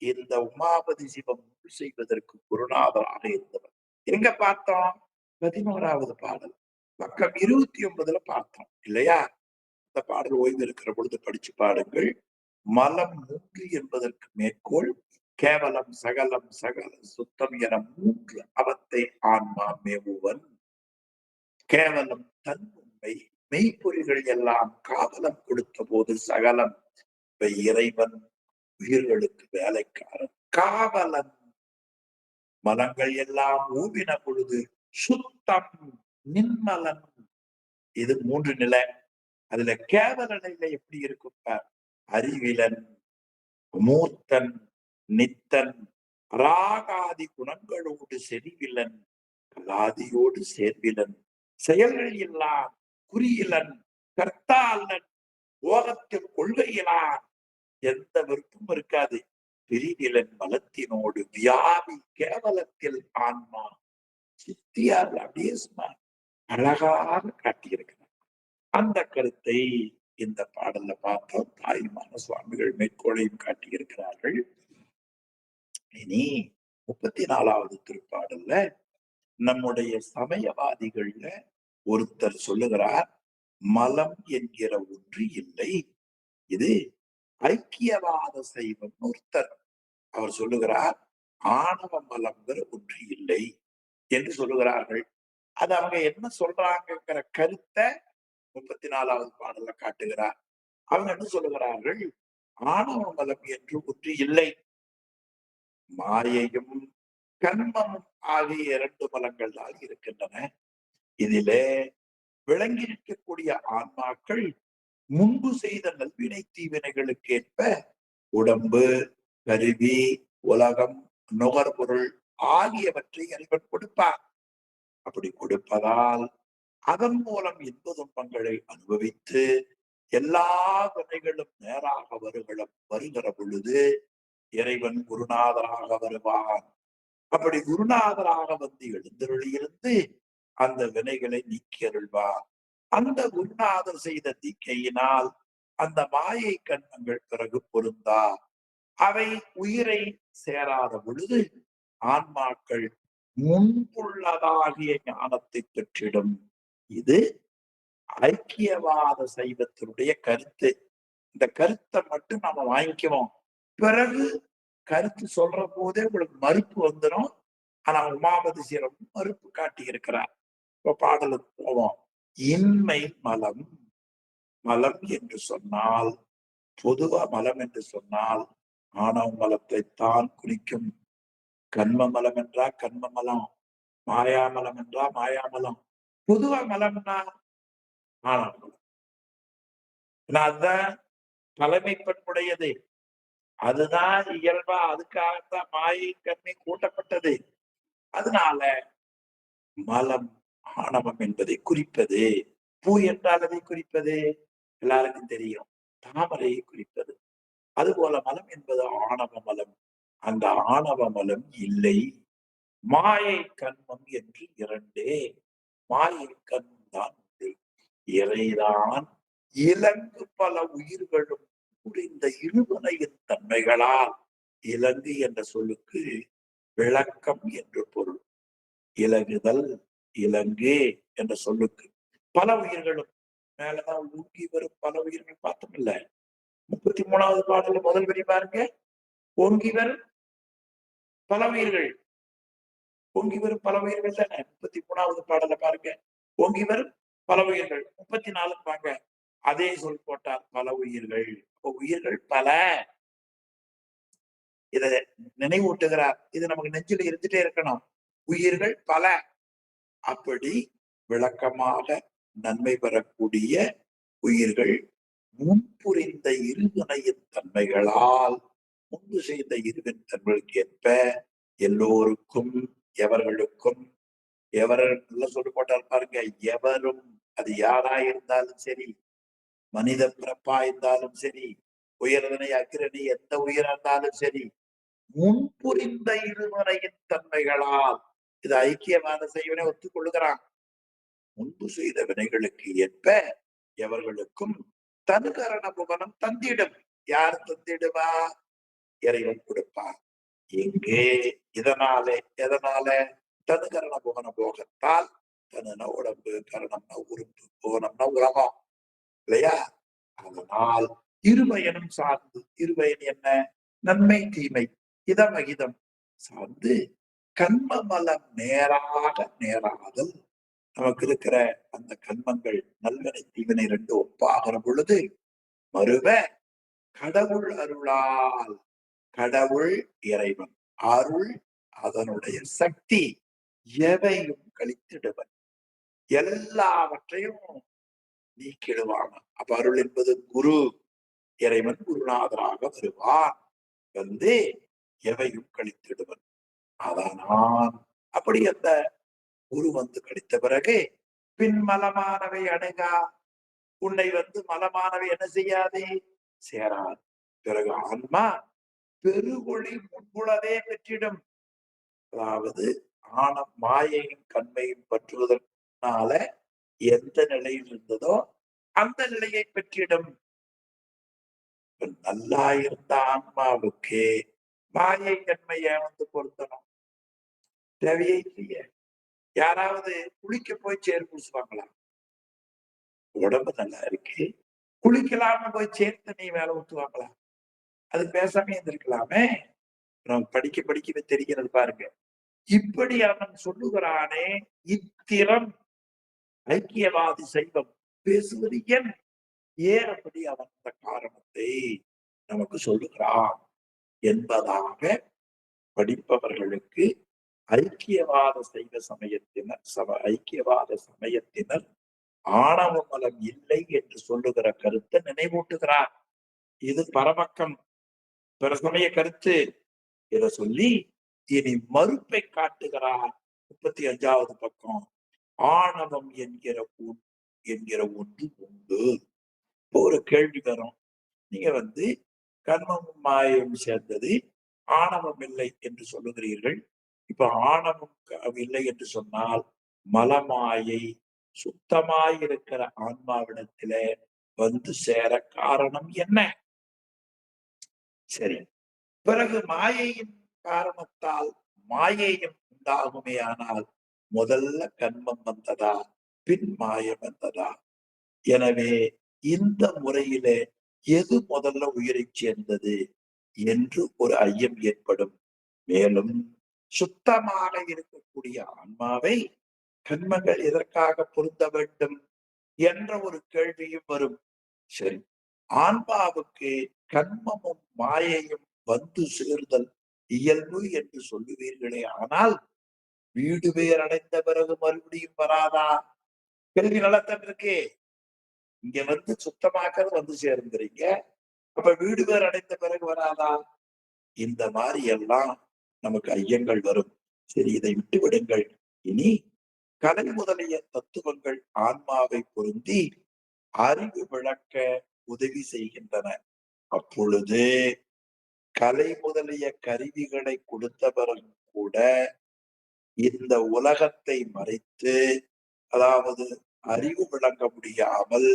இந்த உமாபதி சிவம் செய்வதற்கு குருநாதராக இருந்தவர். எங்க பார்த்தோம்? 11வது பாடல் பக்கம் 29 பார்த்தோம் இல்லையா? இந்த பாடல் ஓய்வு இருக்கிற பொழுது படிச்சு பாடுங்கள். மலம் 3 என்பதற்கு மேற்கோள் கேவலம் சகலம் சகல சுத்தம் என 3 அவத்தை ஆன்மா மேவுவன். கேவலம் தன் உண்மை மெய்ப்பொறிகள் எல்லாம் காவலம் கொடுத்த போது சகலம் இறைவன் உயிர்களுக்கு வேலைக்காரன். காவலன் மலங்கள் எல்லாம் ஊவின பொழுது சுத்தம் நின்மலன். இது 3 நிலை. அதுல கேவல நிலை எப்படி இருக்கும்? அறிவிலன், மூர்த்தன், நித்தன், ராகாதி குணங்களோடு செறிவிலன், கலாதியோடு சேர்விலன், செயல்கள் எல்லாம் குறியிலன், கர்த்தாளன், ஓகத்தில் கொள்கையிலான், எந்த விருப்பம் இருக்காது. பிரிவிலன் மலத்தினோடு வியாபி கேவலத்தில் ஆன்மா. சித்தியார் அப்படியே சும்மா அழகாக காட்டியிருக்கிறார். அந்த கருத்தை இந்த பாடல்ல பார்த்தோம். தாய்மான சுவாமிகள் மேற்கோளையும் காட்டியிருக்கிறார்கள். இனி 34வது திருப்பாடல்ல நம்முடைய சமயவாதிகள்ல ஒருத்தர் சொல்லுகிறார், மலம் என்கிற ஒன்று இல்லை, இது ஐக்கியவாத சைவம். ஒருத்தர் அவர் சொல்லுகிறார், ஆணவ மலம்ங்கிற ஒன்று இல்லை என்று சொல்லுகிறார்கள். அது அவங்க என்ன சொல்றாங்கிற கருத்தை 34வது பாடல்ல காட்டுகிறார். அவங்க என்ன சொல்லுகிறார்கள்? ஆணவ மலம் என்று ஒன்று இல்லை, மாயையும் கண்மமும் ஆகிய 2 மலங்கள் தான் இருக்கின்றன. இதிலே விளங்கி இருக்கக்கூடிய ஆன்மாக்கள் முன்பு செய்த நல்வினை தீவினைகளுக்கு ஏற்ப உடம்பு, கருவி, உலகம், நுகர்பொருள் ஆகியவற்றை இறைவன் கொடுப்பார். அப்படி கொடுப்பதால் அதன் மூலம் இன்ப துன்பங்களை அனுபவித்து எல்லா வினைகளும் நேராக வருகிற பொழுது இறைவன் குருநாதராக வருவான். அப்படி குருநாதராக வந்து எழுந்தருளியிருந்து அந்த வினைகளை நீக்கி அருள்வார். அந்த குருநாதர் செய்த தீக்கையினால் அந்த மாயை கண்மங்கள் பிறகு பொருந்தா. அவை உயிரை சேராத பொழுது ஆன்மாக்கள் முன்புள்ளதாகிய ஞானத்தை பெற்றிடும். இது ஐக்கியவாத சைவத்தினுடைய கருத்து. இந்த கருத்தை மட்டும் நாம வாங்கிக்குவோம். பிறகு கருத்து சொல்ற போதே உங்களுக்கு மறுப்பு வந்துடும். ஆனா உமாபதி சிவம் மறுப்பு காட்டி இருக்கிறார். இப்ப பாடலுக்கு போவோம். இன்மை மலம். மலம் என்று சொன்னால், பொதுவா மலம் என்று சொன்னால் ஆணவ மலத்தைத்தான் குறிக்கும். கண்ம மலம் என்றா கண்ம மலம், மாயாமலம் என்றா மாயாமலம். பொதுவா மலம்னா ஆணவ மலம். அதுதான் தலைமை பண்புடையது. அதுதான் இயல்பா, அதுக்காகத்தான் மாயை கண்ணை கூட்டப்பட்டது. அதனால மலம் ஆணவம் என்பதை குறிப்பது. பூ என்றால் அதை குறிப்பது எல்லாருக்கும் தெரியும், தாமரையை குறிப்பது. அதுபோல மலம் என்பது ஆணவ மலம். அந்த ஆணவ மலம் இல்லை. மாயை கண்மம் என்று இரண்டே. மாயை கண்மம் தான் உண்டு. இறைதான் இலங்கு பல உயிர்களும் புரிந்த இருவனையின் தன்மைகளால். இலங்கு என்ற சொல்லுக்கு விளக்கம் என்று பொருள். இலகுதல், இலங்கு என்ற சொல்லுக்கு பல உயிர்களும். மேலதான் ஊக்கி வரும் பல உயிர்கள் பார்த்தோம் இல்ல. 33வது பாடல முதல் வரி பாருங்க. ஓங்கி வரும் பல உயிர்கள். ஓங்கி வரும் பல உயிர்கள் தானே 33வது பாடல பாருங்க. ஓங்கி வரும் பல உயிர்கள். 34 பாங்க. அதே சொல் போட்டார், பல உயிர்கள். உயிர்கள் பல. இத நினைவூட்டுகிறார். இது நமக்கு நெஞ்சில இருந்துட்டே இருக்கணும். உயிர்கள் பல. அப்படி விளக்கமாக நன்மை பெறக்கூடிய உயிர்கள் முன்புரிந்த இருவினையின் தன்மைகளால், முன்பு செய்த இருவின் தன்மைகளுக்கு ஏற்ப எல்லோருக்கும், எவர்களுக்கும், எவர்கள் சொல்லி போட்டால் பாருங்க, எவரும், அது யாரா இருந்தாலும் சரி, மனித பிறப்பா இருந்தாலும் சரி, உயர்தனை அக்கிரணி எந்த உயிரா இருந்தாலும் சரி, முன்புரிந்த இருவரையின் தன்மைகளால். இது ஐக்கியவாத செய்வனை ஒத்துக்கொள்ளுகிறான். முன்பு செய்த வினைகளுக்கு ஏற்ப எவர்களுக்கும் தனுகரண புவனம் தந்திடும். யார் தந்திடுவா? இறைவன் கொடுப்பார். எங்கே? இதனாலே, எதனால? தனுகரண புவன போகத்தால். தனுனா உடம்பு, கரணம்னா உறுப்பு, புவனம்னா உலகம் இல்லையா? அதனால் இருவயனும் சார்ந்து, இருவயன் என்ன? நன்மை தீமை இதம் அகிதம் சார்ந்து கண்மமலம் நேராக நேராதல். நமக்கு இருக்கிற அந்த கண்மங்கள் நல்வினை தீவினை ரெண்டு ஒப்பாகிற பொழுது மறுவ கடவுள் அருளால். கடவுள் இறைவன் அருள், அதனுடைய சக்தி எவையும் கழித்திடுவன், எல்லாவற்றையும் நீக்கிடுவான். அப்ப அருள் என்பது குரு. இறைவன் குருநாதராக வருவான், வந்து எவையும் கழித்திடுவன். அதனால் அப்படி அந்த குரு வந்து கழித்த பிறகு பின் மலமானவை அணுகா. உன்னை வந்து மலமானவை என்ன செய்யாது? சேராது. பிறகு ஆன்மா பெருகொழி முன்புளவே பெற்றிடும். அதாவது மாயையும் கண்மையும் பற்றுவதனால எந்த நிலையில் இருந்ததோ அந்த நிலையை பெற்றிடும். நல்லா இருந்த ஆன்மாவுக்கு மாயை கண்மைய வந்து பொருத்தணும் தேவையே இல்லையே. யாராவது குளிக்க போய் சேர் பூசுவாங்களா? உடம்பு நல்லா இருக்கு, குளிக்கலாம போய் சேர் தண்ணி வேலை ஊத்துவாங்களா? அது பேசாம இருந்திருக்கலாமே. நம்ம படிக்க படிக்க தெரிகிறது பாருங்க. இப்படி அவன் சொல்லுகிறானே, இத்திறம் ஐக்கியவாதி சைவம் பேசுவது ஏன்? அப்படி அவன் அந்த காரணத்தை நமக்கு சொல்லுகிறான் என்பதாக படிப்பவர்களுக்கு ஐக்கியவாத சைவ சமயத்தினர், ஐக்கியவாத சமயத்தினர் ஆணவ மலம் இல்லை என்று சொல்லுகிற கருத்தை நினைவூட்டுகிறார். இது பரபக்கம், பிற சமய கருத்து. இதை சொல்லி இனி மறுப்பை காட்டுகிறார். 35வது பக்கம். ஆணவம் என்கிற ஒன்று உண்டு. ஒரு கேள்வி வரும். நீங்க வந்து கர்மமும் மாயம் சேர்ந்தது, ஆணவம் இல்லை என்று சொல்லுகிறீர்கள். இப்ப ஆணவம் இல்லை என்று சொன்னால் மலமாயை சுத்தமாயிருக்கிற ஆன்மாவிடத்தில வந்து சேர காரணம் என்ன? சரி, பிறகு மாயையின் காரணத்தால் மாயையும் உண்டாகுமே. ஆனால் முதல்ல கண்மம் வந்ததா, பின் மாயம் வந்ததா? எனவே இந்த முறையிலே எது முதல்ல உயிரை சேர்ந்தது என்று ஒரு ஐயம் ஏற்படும். மேலும் சுத்தமாக இருக்கக்கூடிய ஆன்மாவை கன்மங்கள் எதற்காக பொருந்த வேண்டும் என்ற ஒரு கேள்வியும் வரும். சரி, ஆன்மாவுக்கு கன்மமும் மாயையும் வந்து சேர்தல் இயல்பு என்று சொல்லுவீர்களே, ஆனால் வீடு பேர் அடைந்த பிறகு மறுபடியும் வராதா? கேள்வி நலத்தன் இருக்கே. இங்க வந்து சுத்தமாக்கிறது வந்து சேர்ந்துறீங்க, அப்ப வீடு பேர் அடைந்த பிறகு வராதா? இந்த மாதிரி எல்லாம் நமக்கு ஐயங்கள் வரும். சரி, இதை விட்டு விடுங்கள். இனி கலை முதலிய தத்துவங்கள் ஆன்மாவை பொருந்தி அறிவு விளக்க உதவி செய்கின்றன. அப்பொழுது கலை முதலிய கருவிகளை கொடுத்தவரும் கூட இந்த உலகத்தை மறைத்து, அதாவது அறிவு விளங்க முடியாமல்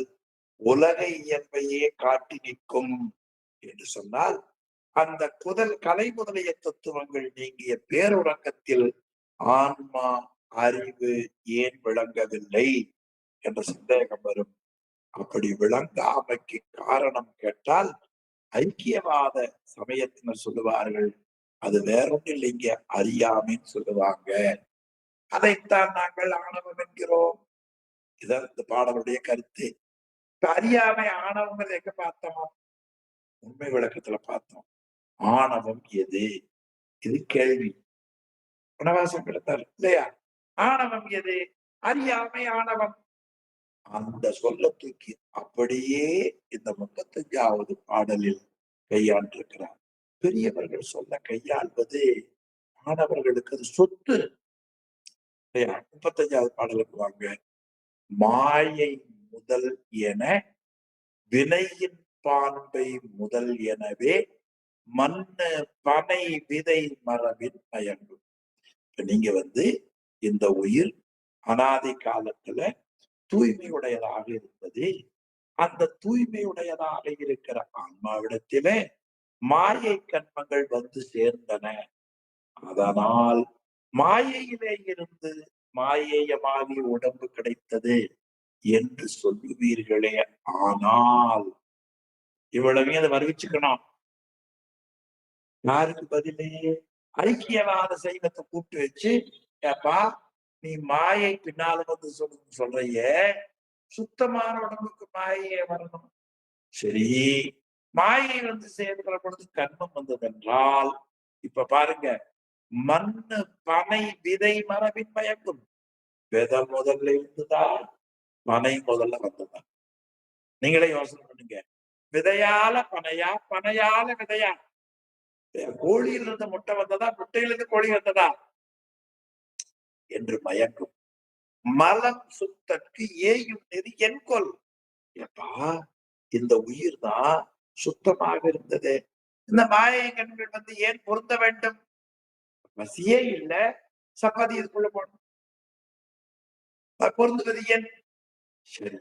உலக இயல்பையே காட்டி நிற்கும் என்று சொன்னால், அந்த கலை முதலிய தத்துவங்கள் நீங்கிய பேருறக்கத்தில் ஆன்மா அறிவு ஏன் விளங்கவில்லை என்ற சந்தேகம் வரும். அப்படி விளங்காமைக்கு காரணம் கேட்டால், ஐக்கியவாத சமயத்தினர் சொல்லுவார்கள், அது வேறொன்றும் இல்லைங்க, அறியாமைன்னு சொல்லுவாங்க. அதைத்தான் நாங்கள் ஆணவம் என்கிறோம். இதான் இந்த பாடலுடைய கருத்து. இப்ப அறியாமை ஆணவங்கள் எங்க பார்த்தோம்? உண்மை விளக்கத்துல பார்த்தோம். ஆணவம் எது? இது கேள்வி. வனவாசம் கிடத்தார் இல்லையா? ஆணவம் எது? அறியாமை ஆணவம். அந்த சொல்ல தூக்கி அப்படியே இந்த 35வது பாடலில் கையாண்டிருக்கிறார். பெரியவர்கள் சொல்ல கையாள்வது மாணவர்களுக்கு அது சொத்து. 35வது பாடலுக்கு வாங்க. மாயை முதல் என வினையின் பான்பை முதல் எனவே மண்ணு பனை விதை மரபின் பயன்படும். இப்ப நீங்க வந்து இந்த உயிர் அனாதி காலத்துல தூய்மையுடையதாக இருப்பது, அந்த தூய்மையுடையதாக இருக்கிற ஆன்மாவிடத்திலே மாயை கண்மங்கள் வந்து சேர்ந்தன. அதனால் மாயையிலே இருந்து மாயேயமாகி உடம்பு கிடைத்தது என்று சொல்லுவீர்களே, ஆனால் இவ்வளவையும் அதை வருவிச்சுக்கணும். யாருக்கு பதிலே? ஐக்கியவாத சைவத்தை கூப்பிட்டு வச்சு, ஏப்பா நீ மாயை பின்னால வந்து சொல்றைய, சுத்தமான உடம்புக்கு மாயையே வரணும். சரி, மாயை வந்து சேர்க்கிற பொழுது கர்மம் வந்ததென்றால், இப்ப பாருங்க, மண்ணு பனை விதை மரபின் மயக்கும். விதை முதல்ல இருந்துதா, பனை முதல்ல வந்ததா? நீங்களே யோசனை பண்ணுங்க. விதையால பனையா, பனையால விதையா? கோழியில் இருந்து முட்டை வந்ததா, முட்டையிலிருந்து கோழி வந்ததா என்று மயக்கும். மலம் சுத்தற்கு ஏயும் நெறி என்கொல். எப்பா, இந்த உயிர் தான் சுத்தமாக இருந்தது, இந்த மாயை கண்கள் வந்து ஏன் பொருந்த வேண்டும்? பசியே இல்ல, சப்பாத்தி இதுக்குள்ள போடணும், பொருந்துவது ஏன்? சரி,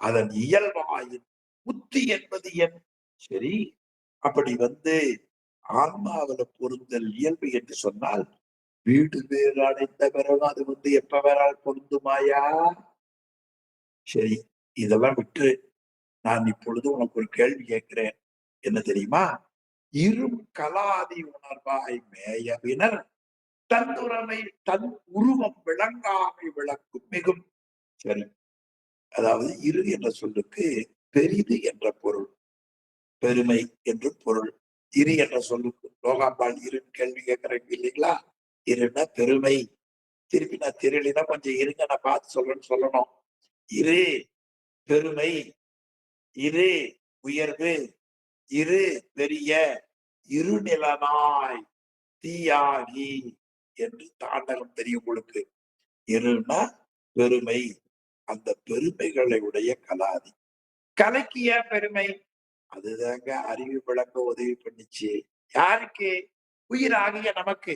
அதன் இயல்பாயின் புத்தி என்பது என்? சரி, அப்படி வந்து ஆன்மாவில பொருந்தல் இயல்பு என்று சொன்னால், வீடு வேறு அடைந்த பிறகு அது வந்து எப்ப வேறால் பொருந்துமாயா? சரி, இதெல்லாம் விட்டு நான் இப்பொழுது உனக்கு ஒரு கேள்வி கேட்கிறேன். என்ன தெரியுமா? இரும் கலாதி உணர்வாய் மேயவினர் தன்னுடைமை தன் உருவம் விளங்காமை விளக்கும் மிகும். சரி, அதாவது இரு என்ற சொல்லுக்கு பெரிது என்ற பொருள், பெருமை என்று பொருள். இரு என்ற சொல்லுக்கு லோகாம்பாள் இருன்னு கேள்வி கேட்கிறேன் இல்லைங்களா? இருன்னா பெருமை. திருப்பி நான் தெரியலனா கொஞ்சம் இருங்க, நான் பார்த்து சொல்றேன்னு சொல்லணும். இரு பெருமை, இரு உயர்வு, இரு பெரிய, இருநிலனாய் தீயாகி என்று தாண்டகம் தெரியும் உங்களுக்கு. இருன்னா பெருமை, அந்த பெருமைகளை உடைய கலாதி. கலைக்கு ஏன் பெருமை? அதுதாங்க அறிவு விளக்க உதவி பண்ணிச்சு. யாருக்கு? உயிராகிய நமக்கு.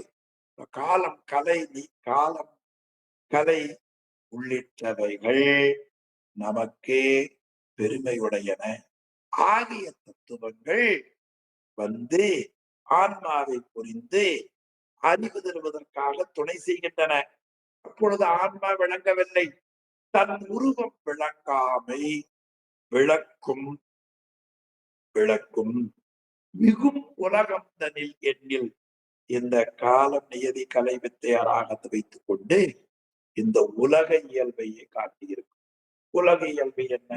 காலம் கலை, காலம் கலை உள்ளிட்டவைகள் நமக்கு பெருமையுடையன ஆகிய தத்துவங்கள் வந்து ஆன்மாவை புரிந்து அறிவு தருவதற்காக துணை செய்கின்றன. அப்பொழுது ஆன்மா விளங்கவில்லை, தன் உருவம் விளங்காமை விளக்கும் விளக்கும் மிகும் உலகம் தனில் எண்ணில். இந்த காலம் நியதி கலை வித்தையராக வைத்துக் கொண்டு இந்த உலக இயல்பையே காட்டியிருக்கும். உலக இயல்பு என்ன?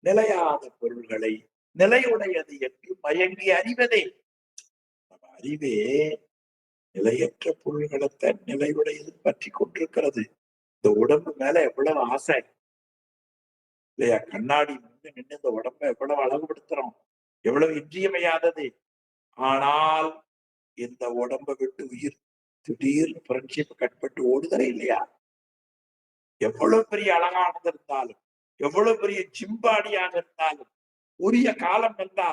நிலையாத பொருள்களை நிலையுடையது என்று மயங்கி அறிவதே. நம்ம அறிவே நிலையற்ற பொருள்களைத்தான் நிலையுடையது பற்றி கொண்டிருக்கிறது. இந்த உடம்பு மேல எவ்வளவு ஆசை இல்லையா? கண்ணாடி முன்னு நின்று இந்த உடம்ப எவ்வளவு அழகுபடுத்துறோம், எவ்வளவு இன்றியமையாதது. ஆனால் இந்த உடம்பை விட்டு உயிர் திடீர்னு ஃப்ரெண்ட்ஷிப் கட்பட்டு ஓடுதலே இல்லையா? எவ்வளவு பெரிய அழகானது இருந்தாலும், எவ்வளவு பெரிய ஜிம்பாடியாக இருந்தாலும், உரிய காலம் வந்தா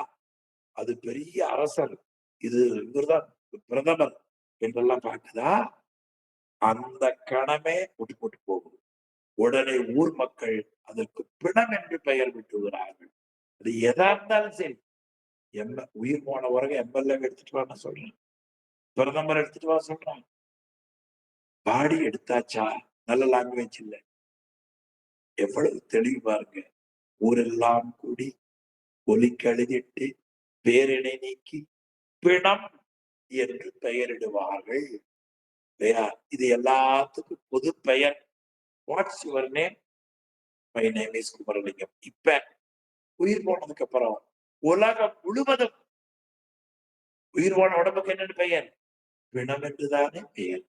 அது பெரிய அரசர், இது இவர்தான் பிரதமர் என்றெல்லாம் பார்க்குதா, அந்த கணமே விட்டு போட்டு போகுது. உடனே ஊர் மக்கள் அதற்கு பிணம் என்று பெயர் விட்டுகிறார்கள். அது எதா இருந்தாலும் சரி, உயிர் போன உறக எம்எல்ஏ எடுத்துட்டு வான்னு சொல்றேன், பிரதமர் எடுத்துட்டு வா சொல்றான். பாடி எடுத்தாச்சா, நல்ல லாங்குவேஜ் இல்ல, எவ்வளவு தெளிவு பாருங்க. ஊரெல்லாம் கூடி ஒலிக்கழுதிட்டு பேரினை நீக்கி பிணம் என்று பெயரிடுவார்கள் இல்லையா? இது எல்லாத்துக்கும் பொது பெயர். What's your name? My name is Kumaralingam. இப்ப உயிர் போனதுக்கு அப்புறம் உலகம் முழுவதும் உயிர் போன உடம்புக்கு என்னன்னு பெயர்? பிணம் என்றுதானே பெயர்.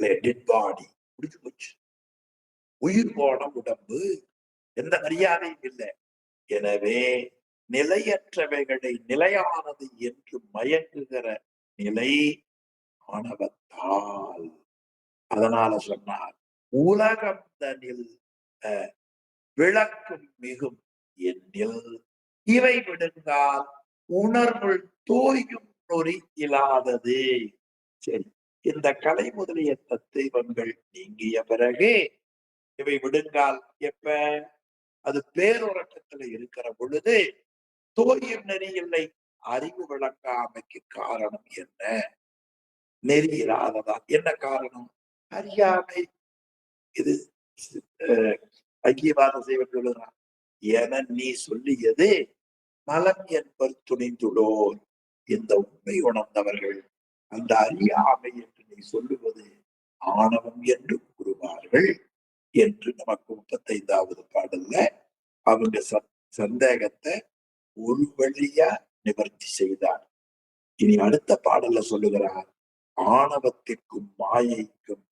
டெட் பாடி முடிஞ்சு போச்சு. உயிர் போன உடம்பு எந்த மரியாதையும் இல்லை. எனவே நிலையற்றவைகளை நிலையானது என்று மயங்குகிற நிலை ஆணவத்தால். அதனால சொன்னார், உலகம் தனில் விளக்கும் மிகும் என்னில் இவை விடுங்கால் உணர்வுள் தோயும் நொறி இல்லாதது. சரி, இந்த கலை முதலிய தத்துவங்கள் நீங்கிய பிறகு இவை விடுங்கால் எப்ப? அது பேருறக்கத்துல இருக்கிற பொழுது தோயும் நெறி இல்லை. அறிவு விளக்காமைக்கு காரணம் என்ன? நெறி இல்லாததா? என்ன காரணம்? அறியாமை. இது ஐக்கியவாத செய்வன் சொல்லுறான், என நீ சொல்லியது மலம் என்பர் துணிந்துள்ளோர். இந்த உண்மை உணர்ந்தவர்கள் அந்த அறியாமை என்று நீ சொல்லுவது ஆணவம் என்று கூறுவார்கள் என்று நமக்கு 35வது பாடல்ல அவங்க சந்தேகத்தை ஒரு வழியா நிவர்த்தி செய்தார். இனி அடுத்த பாடல்ல சொல்லுகிறார், ஆணவத்திற்கும் மாயைக்கும்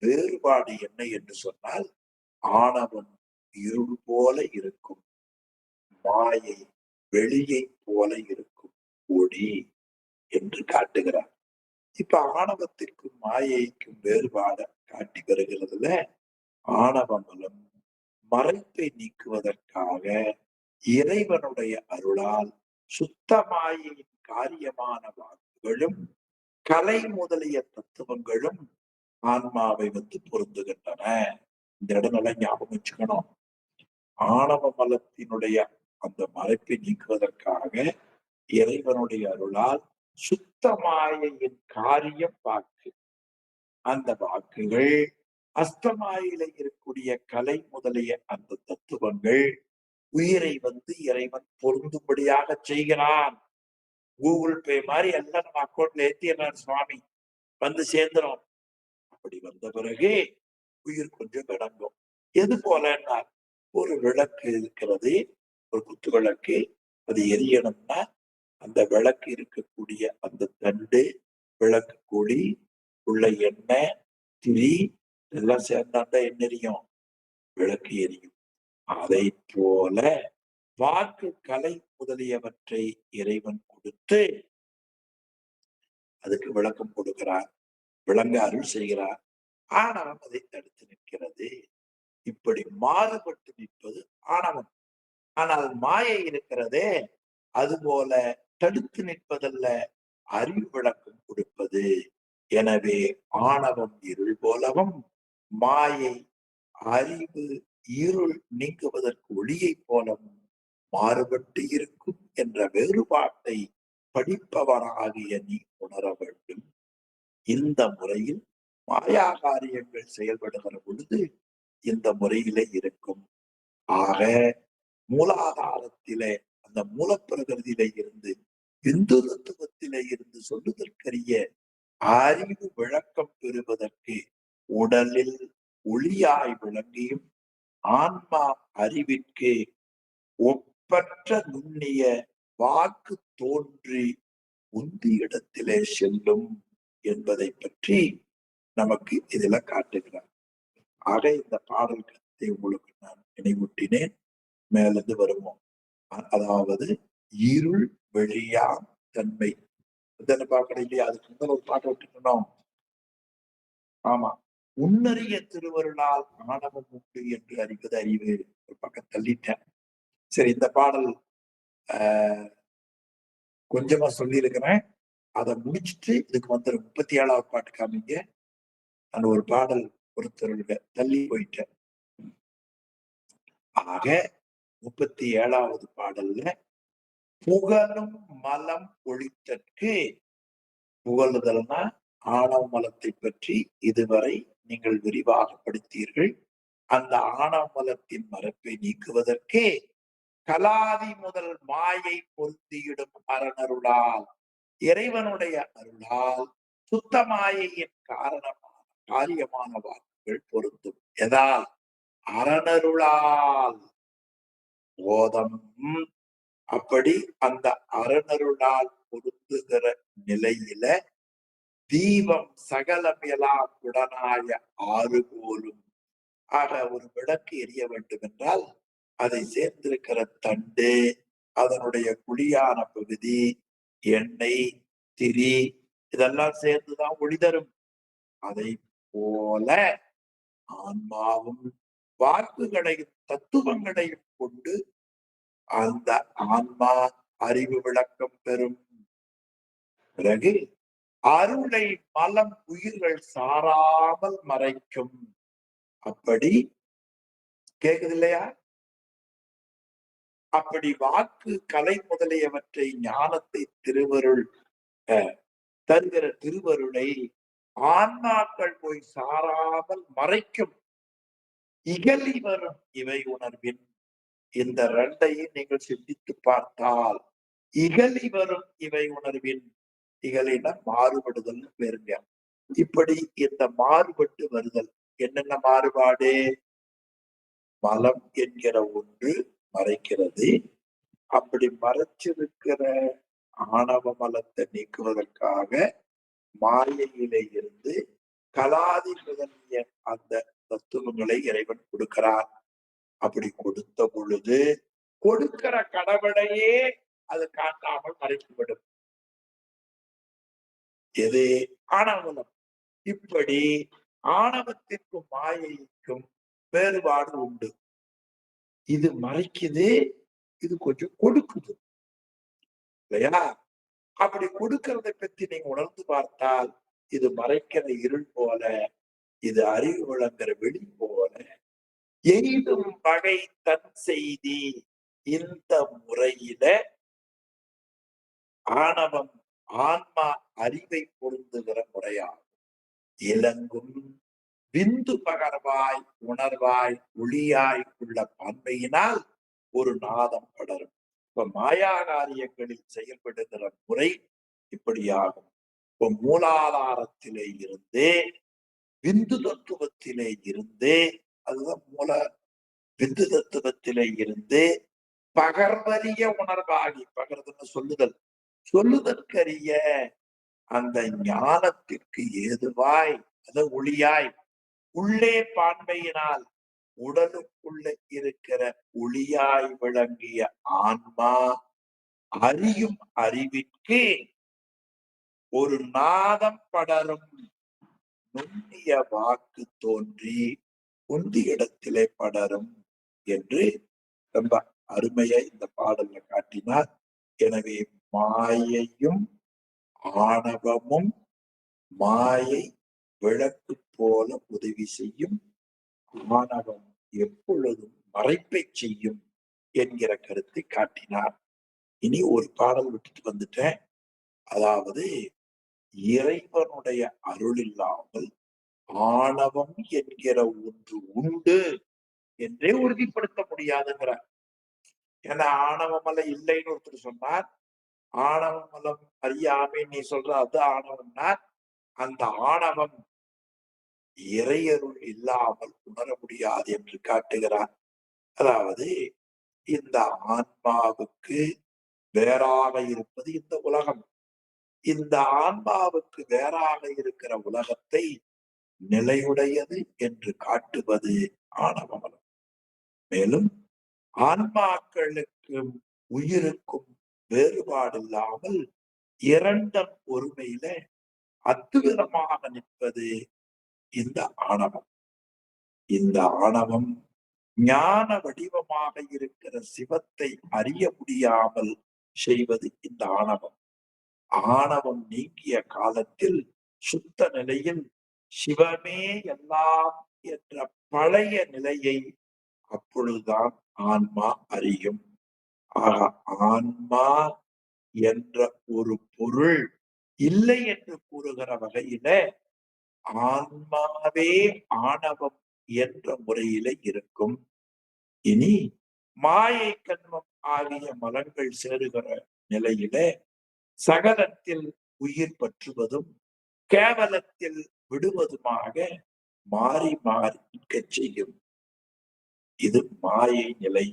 வேறுபாடு என்ன என்று சொன்னால், ஆணவம் இருள் போல இருக்கும், மாயை வெளியை போல இருக்கும் ஒளி என்று காட்டுகிறார். இப்ப ஆணவத்திற்கும் மாயைக்கும் வேறுபாடு காட்டி வருகிறதுல, ஆணவ மலம் மறைப்பை நீக்குவதற்காக இறைவனுடைய அருளால் சுத்த மாயையின் காரியமான வாக்குகளும் கலை முதலிய தத்துவங்களும் ஆன்மாவை வந்து பொருந்துகின்றன. இந்த இடங்களை ஞாபகம் வச்சுக்கணும். ஆணவ மலத்தினுடைய அந்த மறைப்பை நீக்குவதற்காக இறைவனுடைய அருளால் சுத்த மாயையின் காரியம் வாக்கு, அந்த வாக்குகள் அஸ்தமாயில இருக்கக்கூடிய கலை முதலிய அந்த தத்துவங்கள் உயிரை வந்து இறைவன் பொருந்தும்படியாக செய்கிறான். கூகுள் பே மாதிரி எல்லாம் நம்ம அக்கௌண்ட்ல ஏத்திடுறாரு சுவாமி, வந்து சேர்ந்துரும். அப்படி வந்த பிறகு உயிர் கொஞ்சம் விளங்கும். எது போலன்னா, ஒரு விளக்கு இருக்கிறது, ஒரு குத்து விளக்கு, அது எரியணும்னா அந்த விளக்கு இருக்கக்கூடிய அந்த தண்டு, விளக்கு கொடி, உள்ள எண்ணெய், திரி எல்லாம் சேர்ந்தாண்டா என்ன எரியும்? விளக்கு எரியும். அதை போல வாக்கு கலை முதலியவற்றை இறைவன் கொடுத்து அதுக்கு விளக்கம் கொடுக்கிறார், விளங்க அருள் செய்கிறார். ஆணவம் அதை தடுத்து நிற்கிறது. இப்படி மாறுபட்டு நிற்பது ஆணவம். ஆனால் மாயை இருக்கிறதே, அதுபோல தடுத்து நிற்பதல்ல, அறிவு விளக்கம் கொடுப்பது. எனவே ஆணவம் இருள் போலவும் மாயை அறிவு இருள் நீக்குவதற்கு ஒளியை போலவும் மாறுபட்டு இருக்கும் என்ற வேறுபாட்டை படிப்பவராகிய நீ உணர வேண்டும். இந்த முறையில் மாயா காரியங்கள் செயல்படுகிற பொழுது இந்த முறையிலே இருக்கும். ஆக மூலாதாரத்திலே, அந்த மூலப்பிரகிருதியிலே இருந்து, இந்து தத்துவத்திலே இருந்து சொல்லுதற்கரிய அறிவு விளக்கம் பெறுவதற்கு உடலில் ஒளியாய் விளங்கியும் ஆன்மா அறிவிற்கு ஒப்பற்ற நுண்ணிய வாக்கு தோன்றி உந்தி இடத்திலே செல்லும் என்பதை பற்றி நமக்கு இதுல காட்டுகிறார். ஆக இந்த பாடல் கருத்தை உங்களுக்கு நான் நினைவூட்டினேன். மேலிருந்து வருவோம். அதாவது இருள் வெளியா தன்மை பார்க்கணும் இல்லையா? அதுக்கு முதல் ஒரு பாட்டை விட்டுக்கணும். ஆமா, உன்னறிய திருவருளால் ஆணவம் உண்டு என்று அறிவது அறிவு. ஒரு பக்கம் தள்ளிட்டேன். சரி, இந்த பாடல் கொஞ்சமா சொல்லி இருக்கிறேன். அதை முடிச்சுட்டு இதுக்கு வந்து 37வது பாட்டு காமிங்க. அந்த ஒரு பாடல் பொறுத்தருள்க தள்ளி போயிட்டேன். ஆக 37வது பாடல்ல புகழும் மலம் ஒழித்தற்கு, புகழுதல்னா ஆணவ மலத்தை பற்றி இதுவரை நீங்கள் விரிவாக படித்தீர்கள். அந்த ஆணவ மலத்தின் மரப்பை நீக்குவதற்கே கலாதி முதல் மாயை பொருந்தியிடும் அரணருளால், இறைவனுடைய அருளால் சுத்த மாயையின் காரியமான வாக்குகள் பொருந்தும். எதால்? அரணருளால். போதம். அப்படி அந்த அரணருளால் பொருந்துகிற நிலையில தீபம் சகலமெல்லாம் உடனாய ஆறு போலும். ஆக ஒரு விளக்கு எரிய வேண்டும் என்றால் அதை சேர்ந்திருக்கிற தண்டு, அதனுடைய குழியான பகுதி, எண்ணெய், திரி, இதெல்லாம் சேர்ந்துதான் ஒளி தரும். அதை போல ஆன்மாவும் வாக்குகளையும் தத்துவங்களையும் கொண்டு அந்த ஆன்மா அறிவு விளக்கம் பெறும். பிறகு அருளை மலம் உயிர்கள் சாராமல் மறைக்கும். அப்படி கேக்குது இல்லையா? அப்படி வாக்கு கலை முதலியவற்றை ஞானத்தை திருவருள் தருகிற திருவருளை ஆன்மாக்கள் போய் சாராமல் மறைக்கும். இகழி வரும் இவை உணர்வின். இந்த ரெண்டையும் நீங்கள் சிந்தித்து பார்த்தால், இகழி வரும் இவை உணர்வின், இகழின மாறுபடுதல் பேருங்க. இப்படி இந்த மாறுபட்டு வருதல் என்னென்ன மாறுபாடு? மலம் என்கிற ஒன்று மறைக்கிறது. அப்படி மறைச்சிருக்கிற ஆணவ மலத்தை நீக்குவதற்காக மாயையிலே இருந்து கலாதி முதலிய அந்த தத்துவங்களை இறைவன் கொடுக்கிறார். அப்படி கொடுத்த பொழுது கொடுக்கிற கடவுளையே அது காட்டாமல் மறைக்கப்படும். எது? ஆணவமலம். இப்படி ஆணவத்திற்கும் மாயைக்கும் வேறுபாடு உண்டு. இது மறைக்குது, இது கொஞ்சம் கொடுக்குது இல்லையா? அப்படி கொடுக்கறதை பற்றி நீங்க உணர்ந்து பார்த்தால், இது மறைக்கிற இருள் போல, இது அறிவு விளங்குற வெளி போல, எய்தும் வகை தன் செய்தி. இந்த முறையில ஆணவம் ஆன்மா அறிவை பொருந்துகிற முறையாகும். இலங்கும் விந்து பகர்வாய் உணர்வாய் ஒளியாய் உள்ள பன்மையினால் ஒரு நாதம் படரும். இப்ப மாயா காரியங்களில் செயல்படுகிற முறை இப்படியாகும். இப்ப மூலாதாரத்திலே இருந்தே, விந்து தத்துவத்திலே இருந்தே, அதுதான் மூல விந்து தத்துவத்திலே இருந்து பகர்வறிய உணர்வாகி, பகர்துன்னு சொல்லுதல், சொல்லுதற்கரிய அந்த ஞானத்திற்கு ஏதுவாய், அது ஒளியாய் உள்ளே பான்மையினால் உடலுக்குள்ள இருக்கிற ஒளியாய் விளங்கிய ஆன்மா அறியும் அறிவிற்கு ஒரு நாதம் படரும் நுண்ணிய வாக்கு தோன்றி உந்தி இடத்திலே படரும் என்று ரொம்ப அருமையை இந்த பாடல்ல காட்டினார். எனவே மாயையும் ஆணவமும் மாயை விளக்கு போல உதவி செய்யும், ஆணவம் எப்பொழுதும் மறைப்பை செய்யும் என்கிற கருத்தை காட்டினார். இனி ஒரு பாடல் விட்டுட்டு வந்துட்டேன். அதாவது இறைவனுடைய அருள் இல்லாமல் ஆணவம் என்கிற ஒன்று உண்டு என்றே உறுதிப்படுத்த முடியாதுங்கிறார். ஏன்னா ஆணவமலம் இல்லைன்னு ஒருத்தர் சொன்னார். ஆணவமலம் அறியாமை நீ சொல்ற அது ஆணவம்னா, அந்த ஆணவம் இறையருள் இல்லாமல் உணர முடியாது என்று காட்டுகிறார். அதாவது இந்த ஆன்மாவுக்கு வேறாக இருப்பது இந்த உலகம். இந்த ஆன்மாவுக்கு வேறாக இருக்கிற உலகத்தை நிலையுடையது என்று காட்டுவது ஆணவமலம். மேலும் ஆன்மாக்களுக்கும் உயிருக்கும் வேறுபாடில்லாமல் இரண்டன் ஒருமையில அத்துவிதமாக நிற்பது இந்த ஆணவம். இந்த ஆணவம் ஞான வடிவமாக இருக்கிற சிவத்தை அறிய முடியாமல் செய்வது இந்த ஆணவம். ஆணவம் நீங்கிய காலத்தில் சுத்த நிலையில் சிவமே எல்லாம் என்ற பழைய நிலையை அப்பொழுதுதான் ஆன்மா அறியும். ஆக ஆன்மா என்ற ஒரு பொருள் இல்லை என்று கூறுகிற வகையில ஆன்மாவே ஆணவம் என்ற முறையில இருக்கும். இனி மாயை கண்மம் ஆகிய மலங்கள் சேருகிற நிலையில சகலத்தில் உயிர் பற்றுவதும் கேவலத்தில் விடுவதுமாக மாறி மாறி நிற்கச் செய்யும். இது மாயை நிலை.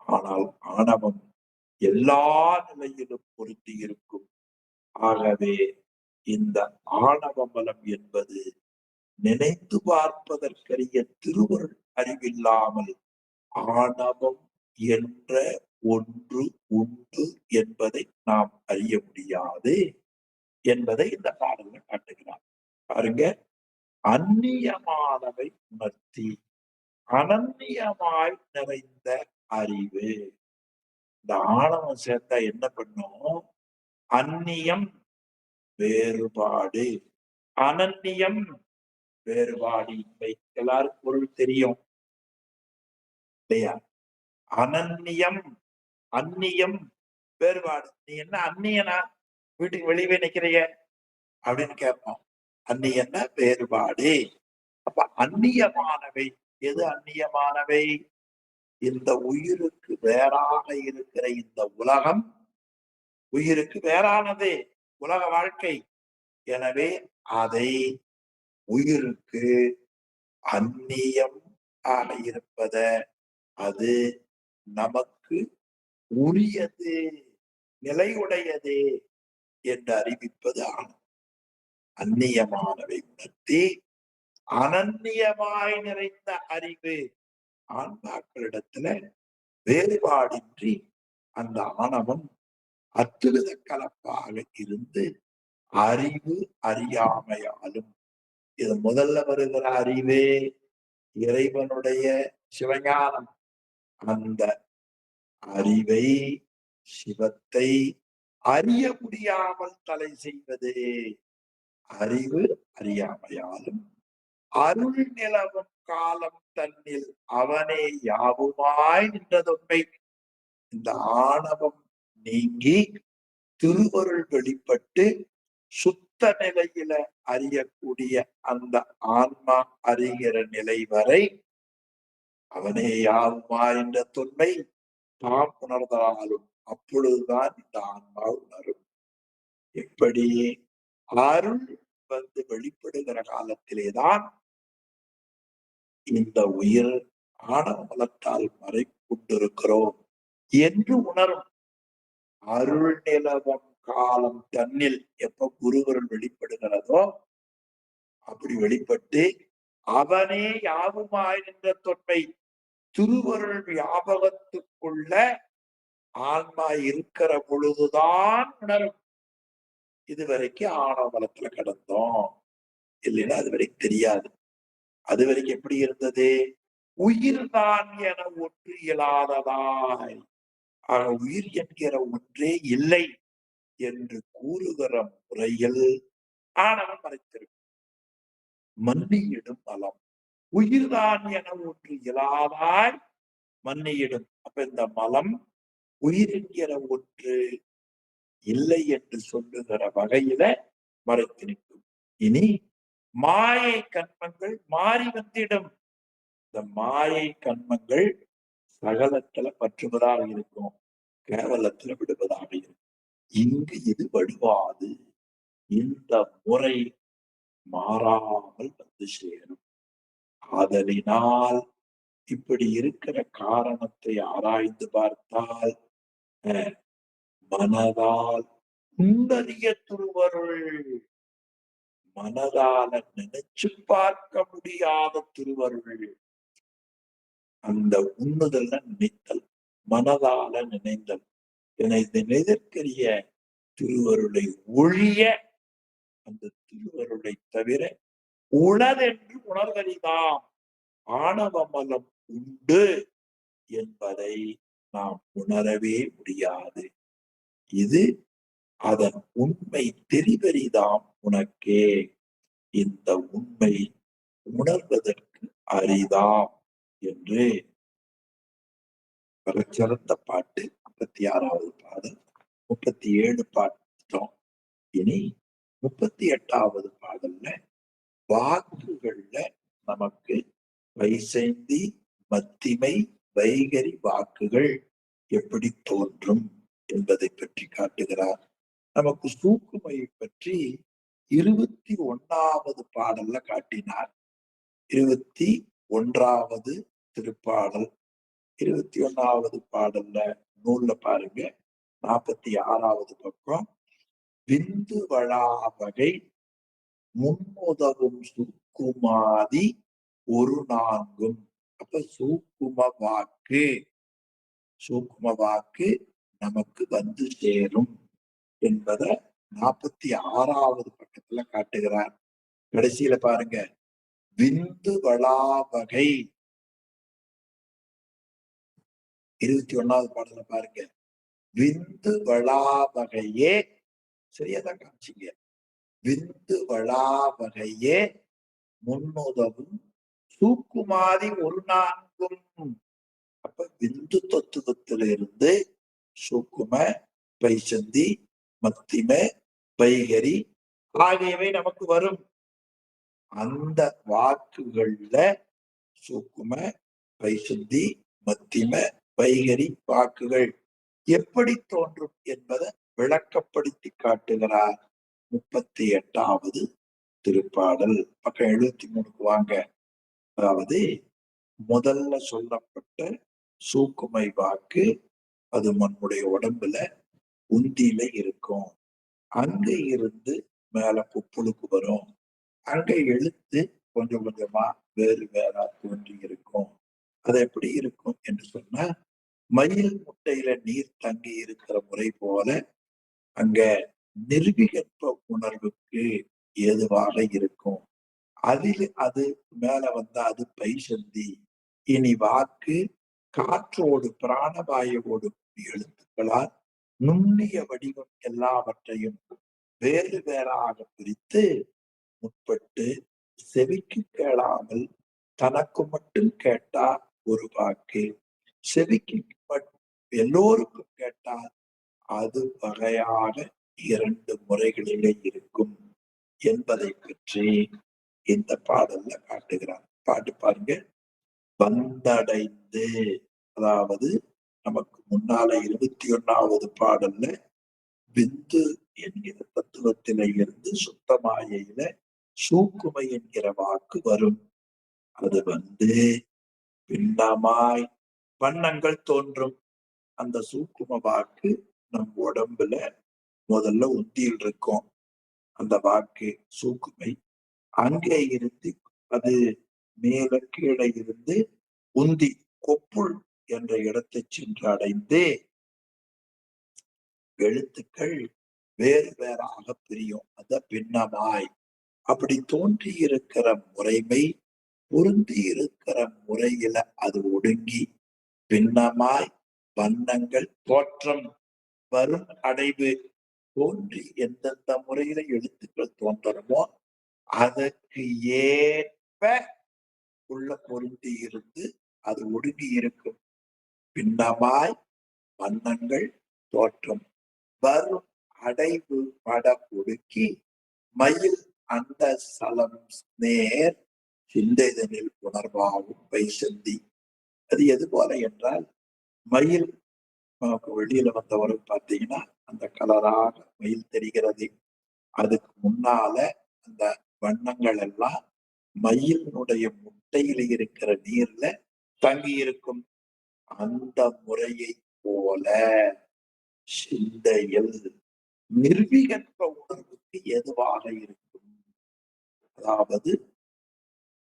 ஆனால் ஆணவம் எல்லா நிலையிலும் பொருத்தி இருக்கும். ஆகவே இந்த ஆணவ மலம் என்பது நினைத்து பார்ப்பதற்கரிய திருவருள் அறிவில்லாமல் ஆணவம் என்ற ஒன்று உண்டு என்பதை நாம் அறிய முடியாது என்பதை இந்த பாடல்கள் காட்டுகிறார். பாருங்க, அந்நியமானவை உணர்த்தி அனன்னியமாய் நிறைந்த அறிவு. இந்த ஆணவம் சேர்த்தா என்ன பண்ணும்? அந்நியம் வேறுபாடு, அனன்னியம் வேறுபாடு இல்லை. எல்லாருக்கும் பொருள் தெரியும் இல்லையா? அனன்னியம், அந்நியம் வேறுபாடு. நீ என்ன அந்நியனா, வீட்டுக்கு வெளியே நிக்கிறைய அப்படின்னு கேட்போம். அந்நியன்னா வேறுபாடு. அப்ப அந்நியமானவை எது? அந்நியமானவை இந்த உயிருக்கு வேறாக இருக்கிற இந்த உலகம் உயிருக்கு வேறானது உலக வாழ்க்கை. எனவே அதை உயிருக்கு அந்நியம் ஆக இருப்பத அது நமக்கு உரியது நிலையுடையது என்று அறிவிப்பது ஆணவம். அந்நியமானவை உணர்த்தி அனன்னியமாய் நிறைந்த அறிவு. ஆன்மாக்களிடத்துல வேறுபாடின்றி அந்த ஆணவம் அத்துவித கலப்பாக இருந்து அறிவு அறியாமையாலும், இது முதல்ல வருகிற அறிவு இறைவனுடைய சிவஞானம். அந்த அறிவை சிவத்தை அறிய முடியாமல் தலை செய்வது அறிவு அறியாமையாலும் அருள் நிலவும் காலம் தன்னில் அவனே யாவுமாய் நின்றதொன்மை. இந்த ஆணவம் நீங்கி திருவருள் வெளிப்பட்டு சுத்த நிலையில அறியக்கூடிய அந்த ஆன்மா அறிகிற நிலை வரை அவனே யாவுமாய் என்ற தொன்மை தாம் உணர்ந்தாலும் அப்பொழுதுதான் இந்த ஆன்மா உணரும். எப்படி? அருள் வந்து வெளிப்படுகிற காலத்திலேதான் இந்த உயிர் ஆணவ மலத்தால் மறை கொண்டிருக்கிறோம் என்று உணரும். அருள் நிலவும் காலம் தன்னில் எப்ப குருவருள் வெளிப்படுகிறதோ அப்படி வெளிப்பட்டு அவனே யாவுமாய் நின்ற தொன்மை திருவருள் வியாபகத்துக்குள்ள ஆன்மா இருக்கிற பொழுதுதான் உணரும். இதுவரைக்கும் ஆணவ மலத்துல கிடந்தோம் இல்லைன்னா அது வரைக்கும் தெரியாது. அது வரைக்கும் எப்படி இருந்தது? உயிர்தான் என ஒன்று இயலாததாய், உயிர் என்கிற ஒன்றே இல்லை என்று கூறுகிற முறையில் ஆணவம் மறைத்திருக்கும். மன்னியிடும் மலம் உயிர்தான் என ஒன்று இயலாதாய் மன்னியிடும். அப்ப இந்த மலம் உயிர் என்கிற ஒன்று இல்லை என்று சொல்லுகிற வகையில மறைத்து நிற்கும். இனி மாயை கண்மங்கள் மாறி வந்திடும். இந்த மாயை கண்மங்கள் சகலத்துல பற்றுவதாக இருக்கும், கேவலத்துல விடுவதாக இருக்கும். இங்கு இது வடுவாது. இந்த முறை மாறாமல் வந்து சேரும். ஆதலினால் இப்படி இருக்கிற காரணத்தை ஆராய்ந்து பார்த்தால் மனதால் உன்னறிய திருவருள், மனதால நினைச்சு பார்க்க முடியாத திருவருள். அந்த உண்ணுதல் நினைத்தல், மனதால நினைந்தல், நினைதற்கரிய திருவருளை ஒழிய அந்த திருவருளை தவிர உளதென்று உணர்வறிதாம் ஆணவமலம் உண்டு என்பதை நாம் உணரவே முடியாது. இது அதன் உண்மை தெரிவறிதாம் உனக்கே. இந்த உண்மை உணர்வதற்கு அரிதாம் என்று சிறந்த பாட்டு 36வது பாடல். 37 பாட்டோம். இனி 38வது பாடல்ல வாக்குகள்ல நமக்கு வைசைந்தி, மத்திமை, வைகரி வாக்குகள் எப்படி தோன்றும் என்பதை பற்றி காட்டுகிறார். நமக்கு சூக்குமையை பற்றி 21வது பாடல்ல காட்டினார். 21வது திருப்பாடல். 21வது பாடல்ல நூல்ல பாருங்க, 46வது பக்கம். விந்து வளாவகை முன்னுதவும் சூக்குமாதி ஒரு நான்கும். அப்ப சூக்கும வாக்கு நமக்கு வந்து சேரும் என்பதை 46வது பக்கத்துல காட்டுகிறார். கடைசியில பாருங்க, விந்து வளாவகை 21வது பாடல பாருங்க, விந்து வளாவகையே, சரியாதான் காமிச்சிங்க, விந்து வளாவகையே முன்னுதவும் சூக்குமாதி ஒரு நான்கும். அப்ப விந்து தத்துவத்திலிருந்து சூக்கும, பைசந்தி, மத்திம, வைகரி ஆகியவை நமக்கு வரும். அந்த வாக்குகள்ல சூக்கும, பைசந்தி, மத்திம, வைகரி வாக்குகள் எப்படி தோன்றும் என்பதை விளக்கப்படுத்தி காட்டுகிறார் 38வது திருப்பாடல். பக்கம் 73க்கு வாங்க. அதாவது முதல்ல சொல்லப்பட்ட சூக்குமை வாக்கு அது நம்முடைய உடம்புல உந்தியில இருக்கும். அங்க இருந்து மேல புப்புளுக்கு வரும். அங்க எழுத்து கொஞ்சம் கொஞ்சமா வேறு வேற தோன்றி இருக்கும். அது எப்படி இருக்கும் என்று சொன்னா, மயில் முட்டையில நீர் தங்கி இருக்கிற முறை போல அங்க நிர்விகற்ப உணர்வுக்கு ஏதுவாக இருக்கும். அதில் அது மேல வந்தா அது பைசந்தி. இனி வாக்கு காற்றோடு பிராணவாயுவோடு எழுத்துக்களால் நுண்ணிய வடிவம் எல்லாவற்றையும் வேறு வேறாக பிரித்து முற்பட்டு செவிக்கு கேளாமல் தனக்கு மட்டும் கேட்டா ஒரு வாக்கு, செவிக்கு எல்லோருக்கும் கேட்டால் அது வகையாக 2 முறைகளிலே இருக்கும் என்பதை பற்றி இந்த பாடல்ல காட்டுகிறார். பாட்டு பாருங்க. வந்தடைந்து, அதாவது நமக்கு முன்னால 21வது பாடல்ல விந்து என்கிற தத்துவத்தில இருந்து சுத்தமாயில சூக்குமை என்கிற வாக்கு வரும். அது வந்து பின்னமாய் வண்ணங்கள் தோன்றும். அந்த சூக்கும வாக்கு நம் உடம்புல முதல்ல உந்தியில் இருக்கும். அந்த வாக்கு சூக்குமை அங்கே இருந்து அது மேல கீழே இருந்து உந்தி கொப்புள் என்ற இடத்தை சென்று அடைந்து எழுத்துக்கள் வேறு வேறாக பிரியும். அத பின்னமாய் அப்படி தோன்றி இருக்கிற முறைமை பொருந்தி இருக்கிற முறையில அது ஒடுங்கி பின்னமாய் வண்ணங்கள் தோற்றம் வரும் அடைவு தோன்றி எந்தெந்த முறையில எழுத்துக்கள் தோன்றணுமோ அதற்கு ஏற்ப உள்ள பொருந்தி இருந்து அது ஒடுங்கி இருக்கும். பின்னமாய் வண்ணங்கள் தோற்றம் வரும் அடைவு பட ஒடுக்கி மயில் அந்த சலம் நேர் சிந்தைதனில் உணர்வாகும் பைசந்தி. அது எது போல என்றால், மயில் நமக்கு வெளியில வந்தவரை பார்த்தீங்கன்னா அந்த கலராக மயில் தெரிகிறது. அதுக்கு முன்னால அந்த வண்ணங்கள் எல்லாம் மயிலினுடைய முட்டையில இருக்கிற நீர்ல தங்கி இருக்கும். அந்த முறையை போல சிந்தையில் நிர்விகற்ப உணர்வுக்கு எதுவாக இருக்கும்? அதாவது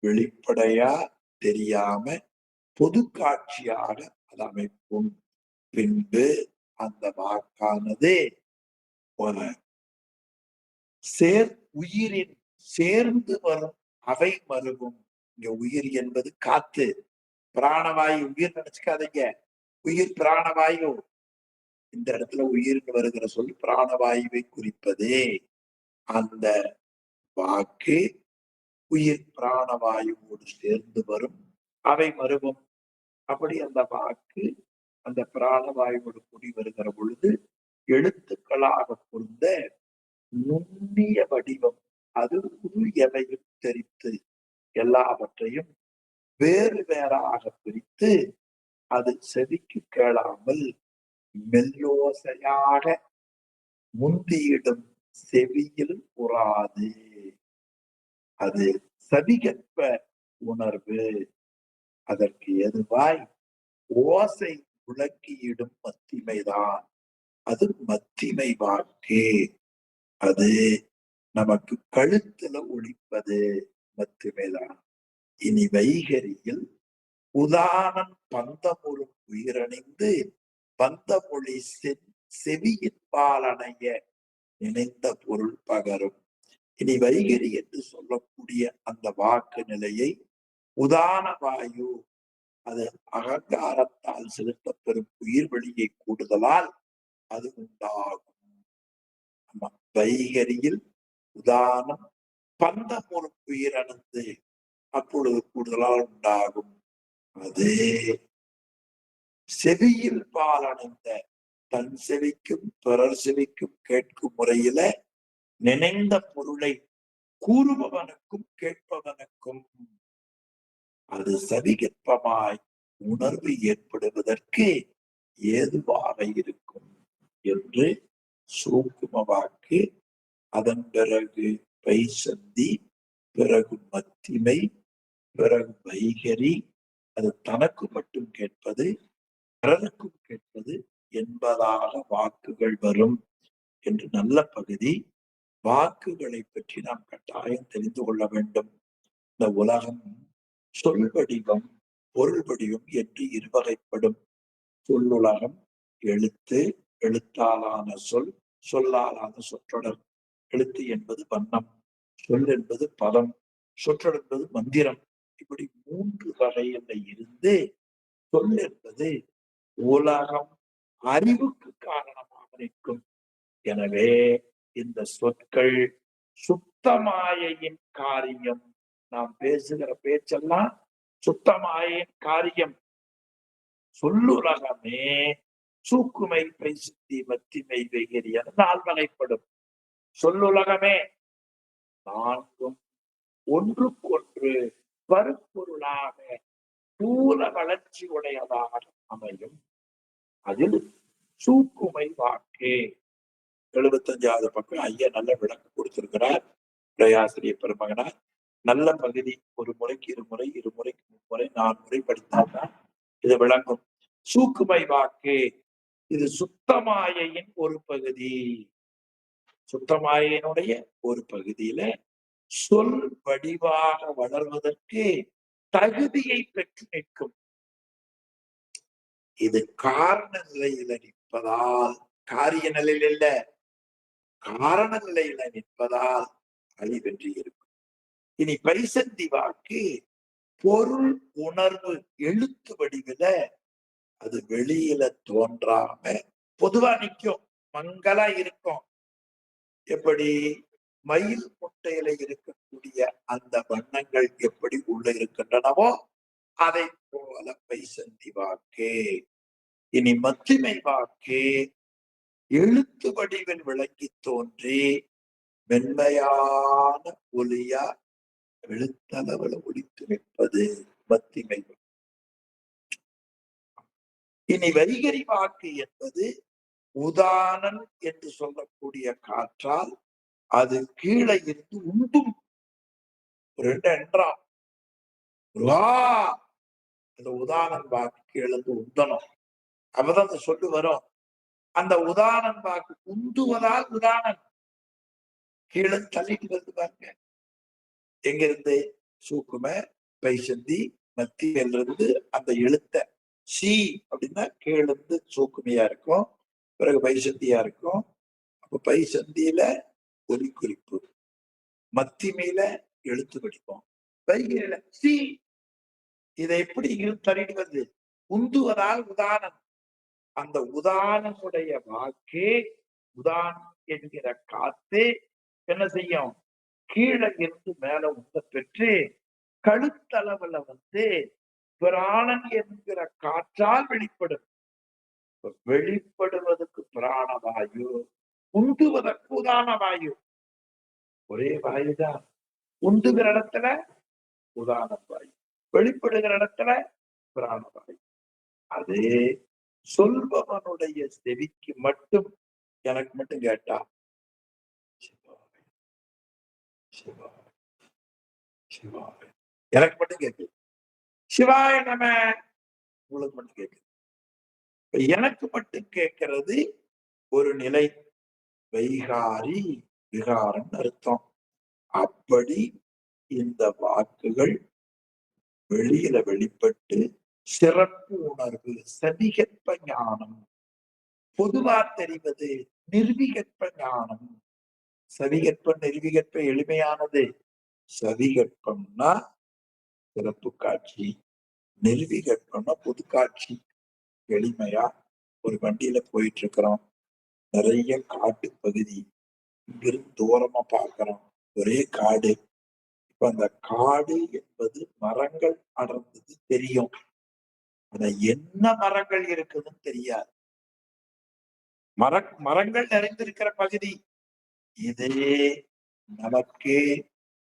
வெளிப்படையா தெரியாம பொது காட்சியாக அது அமைப்பும். பின்பு அந்த வாக்கானது ஒரு உயிரின் சேர்ந்து வரும் அவை மருகும். இங்க உயிர் என்பது காத்து, பிராணவாயு. உயிர் நினைச்சுக்காதீங்க, உயிர் பிராணவாயு. இந்த இடத்துல உயிர்னு வருகிற சொல் பிராணவாயுவை குறிப்பதே. அந்த வாக்கு உயிர் பிராணவாயுவோடு சேர்ந்து வரும் அவை மருகும். அப்படி அந்த வாக்கு அந்த பிராணவாயுவோடு கூடி வருகிற பொழுது எழுத்துக்களாக பொருந்த நுண்ணிய வடிவம். அது புது எதையும் தெரித்து எல்லாவற்றையும் வேறு வேறாக பிரித்து அது செவிக்கு கேளாமல் மெல்லோசையாக முந்தியிடும் செவியில் உறாது. அது சவிகற்ப உணர்வு. அதற்கு எதுவாய் ஓசை முழக்கியிடும் மத்திமைதான். அது மத்திமை வாக்கு. அது நமக்கு கழுத்துல ஒழிப்பது மத்திமைதான். இனி வைகரியில் உதானம் பந்தமுறும் உயிரணிந்து பந்தமொழி செவியின் பாலனைய நினைந்த பொருள் பகரும். இனி வைகரி என்று சொல்லக்கூடிய அந்த வாக்கு நிலையை உதான வாயு, அது அகங்காரத்தால் செலுத்தப்பெறும் உயிர் வெளியை கூடுதலால் அது உண்டாகும். வைகரியில் உதானம் பந்தமுறும் உயிரணிந்து அப்பொழுது கூடுதலால் உண்டாகும். அது செவியில் பாலடைந்த தன் செவிக்கும் பிறர் செவிக்கும் கேட்கும் முறையில நினைந்த பொருளை கூறுபவனுக்கும் கேட்பவனுக்கும் அது சவிகற்பமாய் உணர்வு ஏற்படுவதற்கு ஏதுவாக இருக்கும் என்று சூக்கும வாக்கு, அதன் பிறகு பைசந்தி, பிறகு மத்திமை, பிறகு வைகரி, அது தனக்கு மட்டும் கேட்பது பிறருக்கும் கேட்பது என்பதாக வாக்குகள் வரும் என்று நல்ல பகுதி. வாக்குகளை பற்றி நாம் கட்டாயம் தெரிந்து கொள்ள வேண்டும். இந்த உலகம் சொல் வடிவம் பொருள் வடிவம் என்று இருவகைப்படும். சொல்லுலகம் எழுத்து, எழுத்தாலான சொல், சொல்லாலான சொற்றொடர். எழுத்து என்பது வண்ணம், சொல் என்பது பதம், சொற்றொடர் என்பது மந்திரம். இப்படி 3 வகையில இருந்து சொல் என்பது உலகம் அறிவுக்கு காரணமாக நிற்கும். எனவே இந்த சொற்கள் சுத்தமாயையின் காரியம். நாம் பேசுகிற பேச்செல்லாம் சுத்தமாயின் காரியம். சொல்லுலகமே சூக்குமை, பைசுத்தி, மத்திமை, வைகரி என 4 வகைப்படும். சொல்லுலகமே 4ம் ஒன்றுக்கொன்று பருப்பொருளாக தூல வளர்ச்சி உடையதாக அமையும். அதில் சூக்குமை வாக்கு 75வது பக்கம் ஐயா நல்ல விளக்கம் கொடுத்திருக்கிறார். உரையாசிரியர் பெருமகனார். நல்ல பகுதி. ஒரு முறைக்கு 2 முறை, 2 முறைக்கு 3 முறை, 4 முறை படித்தால்தான் இது விளங்கும். சூக்குமை வாக்கு இது சுத்தமாயையின் ஒரு பகுதி. சுத்தமாயையினுடைய ஒரு பகுதியில சொல் வடிவாக வளர்வதற்கு தகுதியை பெற்று நிற்கும். இது காரண நிலையில நிற்பதால், காரிய நிலையில் இல்ல, காரண நிலையில நிற்பதால் அழிவென்று இருக்கும். இனி பரிசந்தி வாக்கு பொருள் உணர்வு எழுத்து வடிவில அது வெளியில தோன்றாம பொதுவா நிற்கும், மங்களா இருக்கும். எப்படி மயில் முட்டையில இருக்கக்கூடிய அந்த வண்ணங்கள் எப்படி உள்ள இருக்கின்றனவோ அதை போல பைசந்தி வாக்கு. இனி மத்திமை வாக்கு எழுத்து வடிவில் விளங்கி தோன்றி மென்மையான ஒலியா எழுத்தளவில் ஒலித்து நிற்பது மத்திமை. இனி வைகரி வாக்கு என்பது உதானன் என்று சொல்லக்கூடிய காற்றால் அது கீழே இருந்து உண்டும் ஒரு என்றான் முருகா, அந்த உதாரணம் வாக்கு எழுந்து உந்தணும். அப்பதான் அந்த சொல்லு வரும். அந்த உதாரணம் வாக்கு உந்துவதால் உதாரணம் கீழே தள்ளிட்டு வருது பாருங்க. எங்க இருந்து? சூக்கும, பைசந்தி, மத்தியில இருந்து அந்த எழுத்த சி அப்படின்னா கீழிருந்து சூக்குமையா இருக்கும், பிறகு பைசந்தியா இருக்கும். அப்ப பைசந்தியில ஒலி குறிப்பு, மத்திமையில எழுத்து வடிவம், வைகையில சி. இதை எப்படி தள்ளிட்டு வருது? உந்துவதால் உதாரணம். அந்த உதாரணமுடைய வாக்கே, உதாரணம் என்கிற காத்து என்ன செய்யும்? கீழே இருந்து மேல உந்த பெற்று கழுத்தளவுல பிராணன் என்கிற காற்றால் வெளிப்படும். வெளிப்படுவதற்கு பிராணவாயு, உந்துவதற்கு உதான வாயு. ஒரே வாயுதான். உந்துகிற இடத்துல உதான வாயு, வெளிப்படுகிற இடத்துல பிராணவாயு. அதே சொல்பவனுடைய செவிக்கு மட்டும், எனக்கு மட்டும் கேட்டா எனக்கு மட்டும் கேட்குது. சிவாய நம உங்களுக்கு மட்டும் கேட்குது. எனக்கு மட்டும் கேட்கிறது ஒரு நிலை. வைகாரி விகாரம் அர்த்தம். அப்படி இந்த வாக்குகள் வெளியில வெளிப்பட்டு சிறப்பு உணர்வு, சதிகற்ப ஞானம், பொதுவா தெரிவது நிர்விகற்ப ஞானம். சதிகற்ப நிர்விகற்ப எளிமையானது. சதிகற்பம்னா சிறப்பு காட்சி, நிர்விகற்பம்னா பொது காட்சி. எளிமையா ஒரு வண்டியில போயிட்டு இருக்கிறோம், நிறைய காட்டு பகுதி, இங்கிருந்து தூரமா பார்க்கிறோம், ஒரே காடு. இப்ப அந்த காடு என்பது மரங்கள் அடர்ந்தது தெரியும், ஆனா என்ன மரங்கள் இருக்குதுன்னு தெரியாது. மரங்கள் நிறைந்திருக்கிற பகுதி. இதே நமக்கே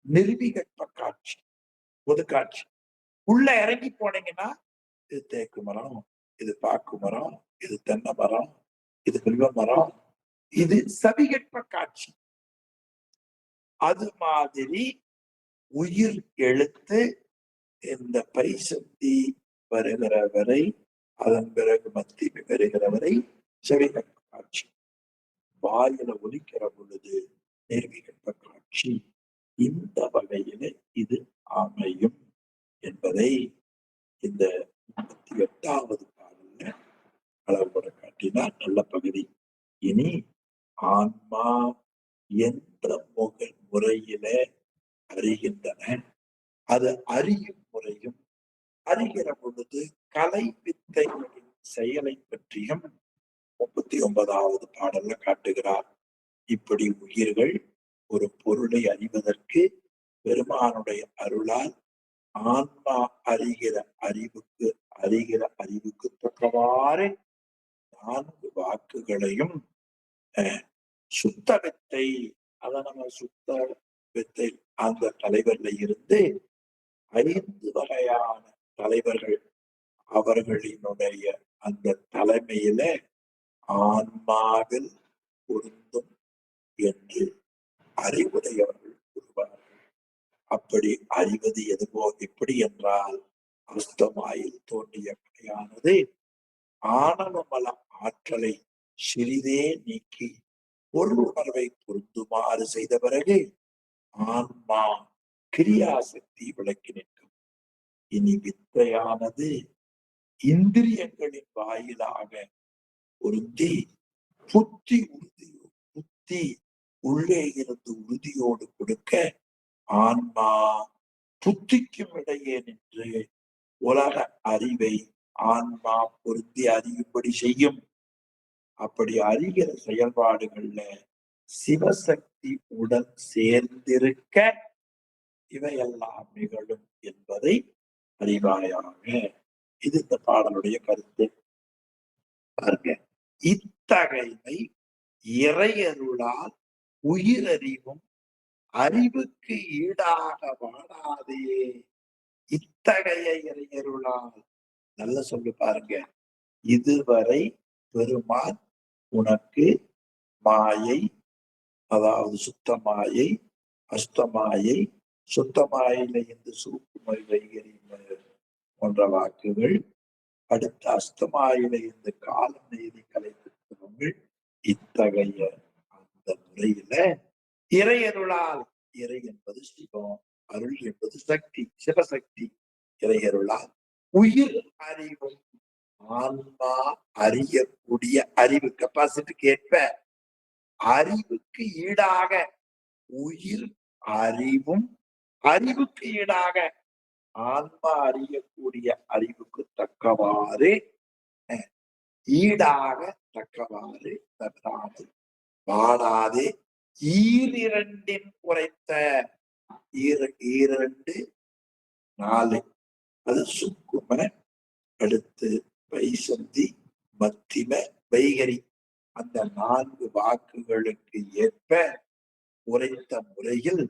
நிர்விகற்ப காட்சி, பொது காட்சி. உள்ள இறங்கி போனீங்கன்னா இது தேக்கு மரம், இது பாக்கு மரம், இது தென்னை மரம், இது வில்வ மரம், இது சவிகற்ப காட்சி. அது மாதிரி உயிர் எழுத்து இந்த பைசந்தி வருகிற வரை, அதன் பிறகு மத்தி வருகிற வரை செவிகற்ப காட்சி. வாயில ஒலிக்கிற பொழுது நிர்விகற்ப காட்சி. இந்த வகையில இது அமையும் என்பதை இந்த 38வது பாடல்ல அளவுபட காட்டினார். நல்ல பகுதி. இனி ஆன்மா எந்த முறையில அறிகின்றன, அது அறியும் முறையும், அறிகிற பொழுது கலை வித்தைகளின் செயலை பற்றியும் 39வது பாடல்ல காட்டுகிறார். இப்படி உயிர்கள் ஒரு பொருளை அறிவதற்கு பெருமானுடைய அருளால் ஆன்மா அறிகிற அறிவுக்கு தக்கவாறு 4 வாக்குகளையும் சுத்த வித்தை, அதை நம்ம சுத்த வித்தை அந்த தலைவர்ல இருந்து 5 வகையான தலைவர்கள், அவர்களினுடைய அந்த தலைமையில ஆன்மாவில் பொருந்தும் என்று அறிவுடையவர்கள் கூறுவார்கள். அப்படி அறிவது எதுவோ எப்படி என்றால், அஸ்தமாயில் தோன்றிய கலையானது ஆணவமல ஆற்றலை சிறிதே நீக்கி பொருள் உணர்வை பொருந்துமாறு செய்த பிறகு ஆன்மா கிரியாசக்தி விளக்கி நிற்கும். இனி வித்தையானது இந்திரியங்களின் வாயிலாக பொருந்தி புத்தி உள்ளே இருந்து உறுதியோடு கொடுக்க ஆன்மா புத்திக்கும் இடையே நின்று உலக அறிவை ஆன்மா பொருந்தி அறியும்படி செய்யும். அப்படி அறிகிற செயல்பாடுகள்ல சிவசக்தி உடன் சேர்ந்திருக்க இவையெல்லாம் நிகழும் என்பதை அறிவாயாக. இது இந்த பாடலுடைய கருத்து. பாருங்க, இத்தகைமை இறையருளால் உயிரறிவும் அறிவுக்கு ஈடாக வாடாதே. இத்தகைய இறையருளால், நல்ல சொல்லு பாருங்க, இதுவரை பெருமான் உனக்கு மாயை, அதாவது சுத்த மாயை, அஷ்டமாயை, சுத்தமாயிலை என்று சூக்குமை வைகரி போன்ற வாக்குகள். அடுத்த அஸ்தமாயிலை என்று காலம் நெய்தி கலைத்திருக்கிறவர்கள். இத்தகைய அந்த முறையில இறையருளால், இறை என்பது சிவம், அருள் என்பது சக்தி, சிவசக்தி. இறையருளால் உயிர் அறிவும் ஆன்மா அறியக்கூடிய அறிவு கெப்பாசிட்டிக்கு ஏற்ப அறிவுக்கு ஈடாக உயிர் அறிவும், அறிவுக்கு ஈடாக ஆன்மா அறியக்கூடிய அறிவுக்கு தக்கவாறு ஈடாக தக்கவாறு தவறாமல் வாடாதே ஈரிரண்டின் உரைத்த ஈரண்டு 4 அது சுக்கும, அடுத்து பைசந்தி, மத்திம, வைகரி அந்த 4 வாக்குகளுக்கு ஏற்ப உரைத்த முறையில்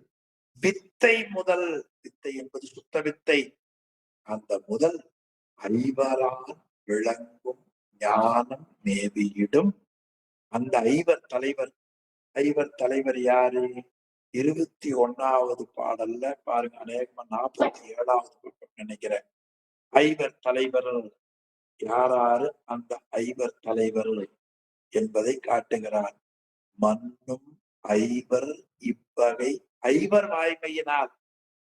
வித்தை முதல், வித்தை என்பது சுத்த வித்தை, அந்த முதல் ஐவரால் விளங்கும் ஞானம் மேவியிடும். அந்த ஐவர் தலைவர், ஐவர் தலைவர் யாரு? 21வது பாடல்ல பாருங்க, அநேகமா 47வது பக்கம் நினைக்கிறேன். ஐவர் தலைவர் யாராரு? அந்த ஐவர் தலைவர் என்பதை காட்டுகிறார். மண்ணும் ஐவர் இவ்வகை ஐவர் வாய்மையினால்.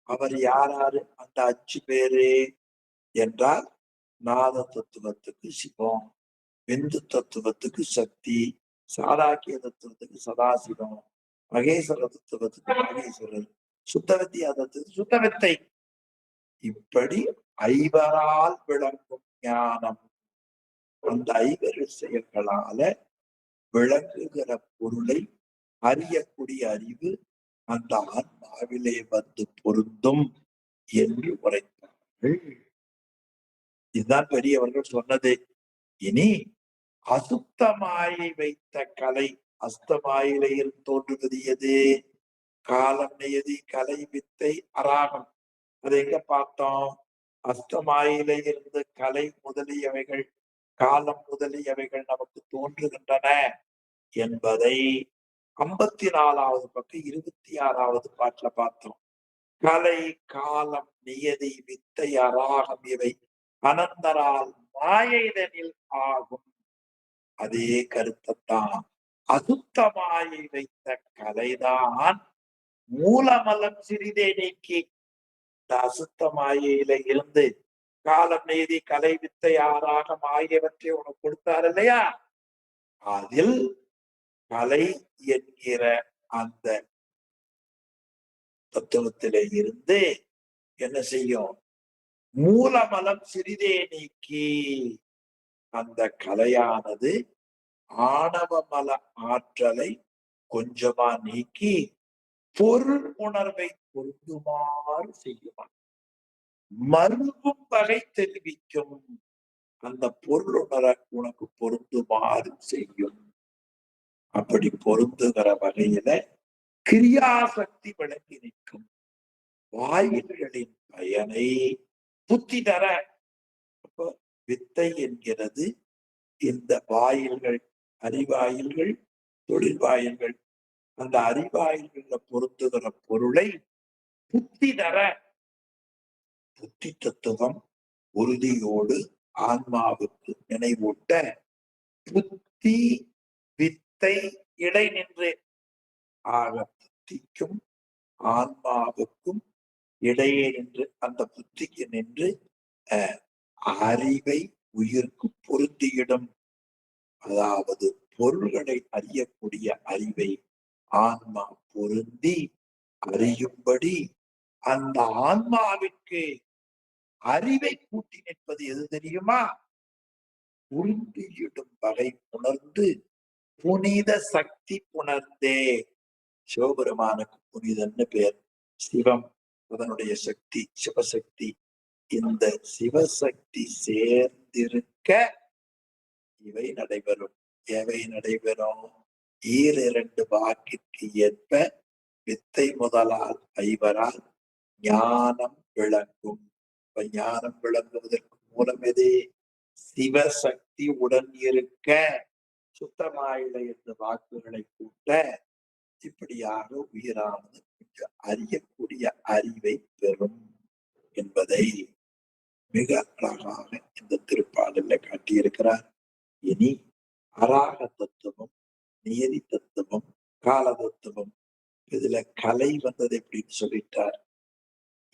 அவர் யாராரு? அந்த 5 பேரு என்றால் நாத தத்துவத்துக்கு சிவம், விந்து தத்துவத்துக்கு சக்தி, சாதாக்கிய தத்துவத்துக்கு சதாசிவம், மகேஸ்வர தத்துவத்துக்கு மகேஸ்வரர், சுத்த வித்தியா தத்துவத்துக்கு சுத்த வித்தை. இப்படி ஐவரால் விளங்கும் ஞானம், அந்த ஐவர் செயல்களால விளங்குகிற பொருளை அறியக்கூடிய அறிவு அந்த ஆன்மாவிலே வந்து பொருந்தும் என்று உரைத்தார்கள். இதுதான் பெரியவர்கள் சொன்னது. இனி அசுத்தமாயை வைத்த கலை, அஸ்தமாயிலையில் தோன்றுவது எது? காலம் நியதி, கலை, வித்தை, அராகம். அதை எங்க பார்த்தோம்? அஸ்தமாயிலை இருந்து கலை முதலியவைகள், காலம் முதலியவைகள் நமக்கு தோன்றுகின்றன என்பதை 54வது பக்கம் 26வது பாட்டுல பார்த்தோம். கலை, காலம், நியதி, வித்தை, அராகம் இவை அனந்தரால் மாயைதனில் ஆகும். அதே கருத்தைத்தான் அசுத்தமாயை வைத்த கலைதான் மூலமலம் சிறிதே நீக்கி, இந்த அசுத்தமாயில இருந்து காலம், நீதி, கலை, வித்தை, ஆராகம் ஆகியவற்றை உனக்கு கொடுத்தார் இல்லையா? அதில் கலை என்கிற அந்த தத்துவத்திலே இருந்து என்ன செய்யும்? மூலமலம் சிறிதே நீக்கி, அந்த கலையானது ஆணவமல ஆற்றலை கொஞ்சமா நீக்கி பொருள் உணர்வை பொருந்துமாறு செய்யுமா, மருவும் வகை தெரிவிக்கும். அந்த பொருள் உணர உனக்கு பொருந்துமாறு செய்யும். அப்படி பொருந்துகிற வகையில கிரியாசக்தி விளங்கி நிற்கும். வாயில்களின் பயனை புத்தி தர. அப்போ வித்தை என்கிறது இந்த வாயில்கள், அறிவாயில்கள், தொழில் வாயில்கள். அந்த அறிவாயில்கள்ல பொருந்துகிற பொருளை புத்தி தர, புத்தி தத்துவம் உறுதியோடு ஆன்மாவுக்கு நினைவூட்ட புத்தி வித்தை இடை நின்று, ஆக புத்திக்கும் ஆன்மாவுக்கும் இடையே நின்று, அந்த புத்திக்கு நின்று அறிவை உயிர்க்கு பொருந்தியிடும். அதாவது பொருள்களை அறியக்கூடிய அறிவை ஆன்மா பொருந்தி அறியும்படி அந்த ஆன்மாவிற்கு அறிவை கூட்டி நிற்பது எது தெரியுமா? பொருந்தியிடும் வகை உணர்ந்து புனித சக்தி புணர்ந்தே. சிவபெருமானுக்கு புனிதன்னு பேர். சிவம் அதனுடைய சக்தி, சிவசக்தி. இந்த சிவசக்தி சேர்ந்திருக்க இவை நடைபெறும். எவை நடைபெறும்? ஈரிரண்டு வாக்கிற்கு ஏற்ப வித்தை முதலால் ஐவரால் ஞானம் விளங்கும். ஞானம் விளங்குவதற்கு மூலம் எது? சிவசக்தி உடன் இருக்க, சுத்தமாயிலை என்ற வாக்குகளை கூட்ட, இப்படியாக உயிரானது கொஞ்சம் அறியக்கூடிய அறிவை பெறும் என்பதை மிக அழகாக இந்த திருப்பாடல்ல காட்டியிருக்கிறார். இனி அராக தத்துவம், நியதி தத்துவம், கால தத்துவம், இதுல கலை வந்தது எப்படின்னு சொல்லிட்டார்.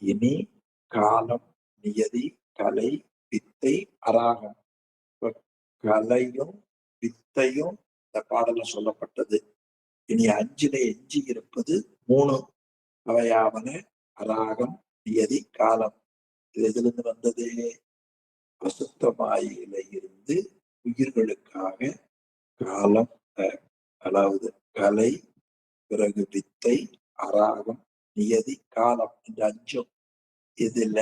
இனி காலம், நியதி, கலை, வித்தை, அராகம். கலையும் வித்தையும் இந்த பாடல சொல்லப்பட்டது. இனி 5ல எஞ்சி இருப்பது 3 அவையாவன அராகம், நியதி, காலம். இது எதிலிருந்து வந்தது? அசுத்தமாயில இருந்து உயிர்களுக்காக காலம், அதாவது கலை, பிறகு வித்தை, அராகம், நியதி, காலம் இந்த 5. இதுல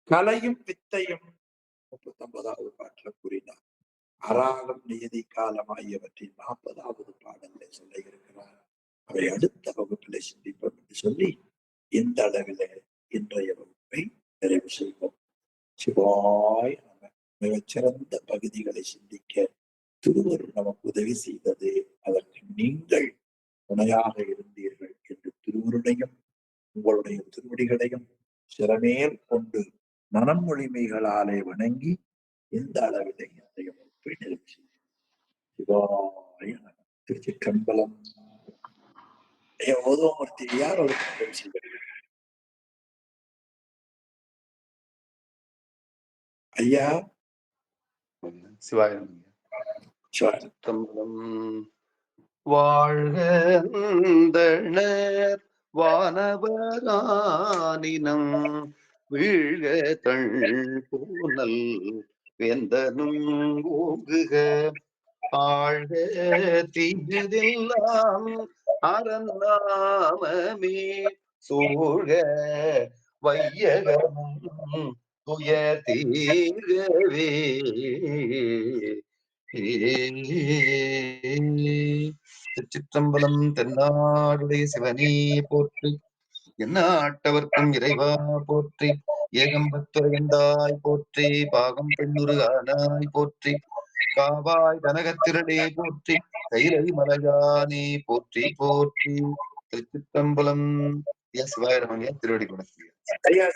கலையும் வித்தையும் 39வது பாட்டுல கூறினார். அராகம், நியதி, காலம் ஆகியவற்றை 40வது பாடல்ல சொல்ல இருக்கிறார். அவை அடுத்த வகுப்பில சிந்திப்போம் என்று சொல்லி இந்த அளவில இன்றைய வகுப்பை நிறைவு செய்வோம். சிவாய் நம. மிகச்சிறந்த பகுதிகளை சிந்திக்க திருவருள் நமக்கு உதவி செய்தது. அதற்கு நீங்கள் துணையாக இருந்தீர்கள் என்று திருவருளையும் உங்களுடைய திருவடிகளையும் சிறமேல் கொண்டு மனமொழிமைகளாலே வணங்கி இந்த அளவிலே இன்றைய வகுப்பை நிறைவு செய்வோம். சிவாய நம. திருச்சிற்றம்பலம். ஓதுவமூர்த்தி யார் ஒரு ஐயா? சிவாய நம. சிற்றம்பலம். வாழ்கந்தனர் வானவரானினம் வீழ்க தள் பூனல் வேந்தனும் ஓங்குக ஆழ்க தீதுதெல்லாம் அறநாமமே சூழ்க வையகமும் துயர் தீர்கவே. திருச்சிற்றம்பலம். தென்னாடுடைய சிவனே போற்றி, எந்நாட்டவர்க்கும் இறைவா போற்றி, ஏகம்பத்துரையந்தாய் போற்றி, பாகம் பெண்ணுரு ஆனாய் போற்றி, காவாய் கனகத்திரளே போற்றி, கைலை மலையானே போற்றி போற்றி. திருச்சிற்றம்பலம். சிவாயிரமணியா திருவடி குணத்திய ஐயா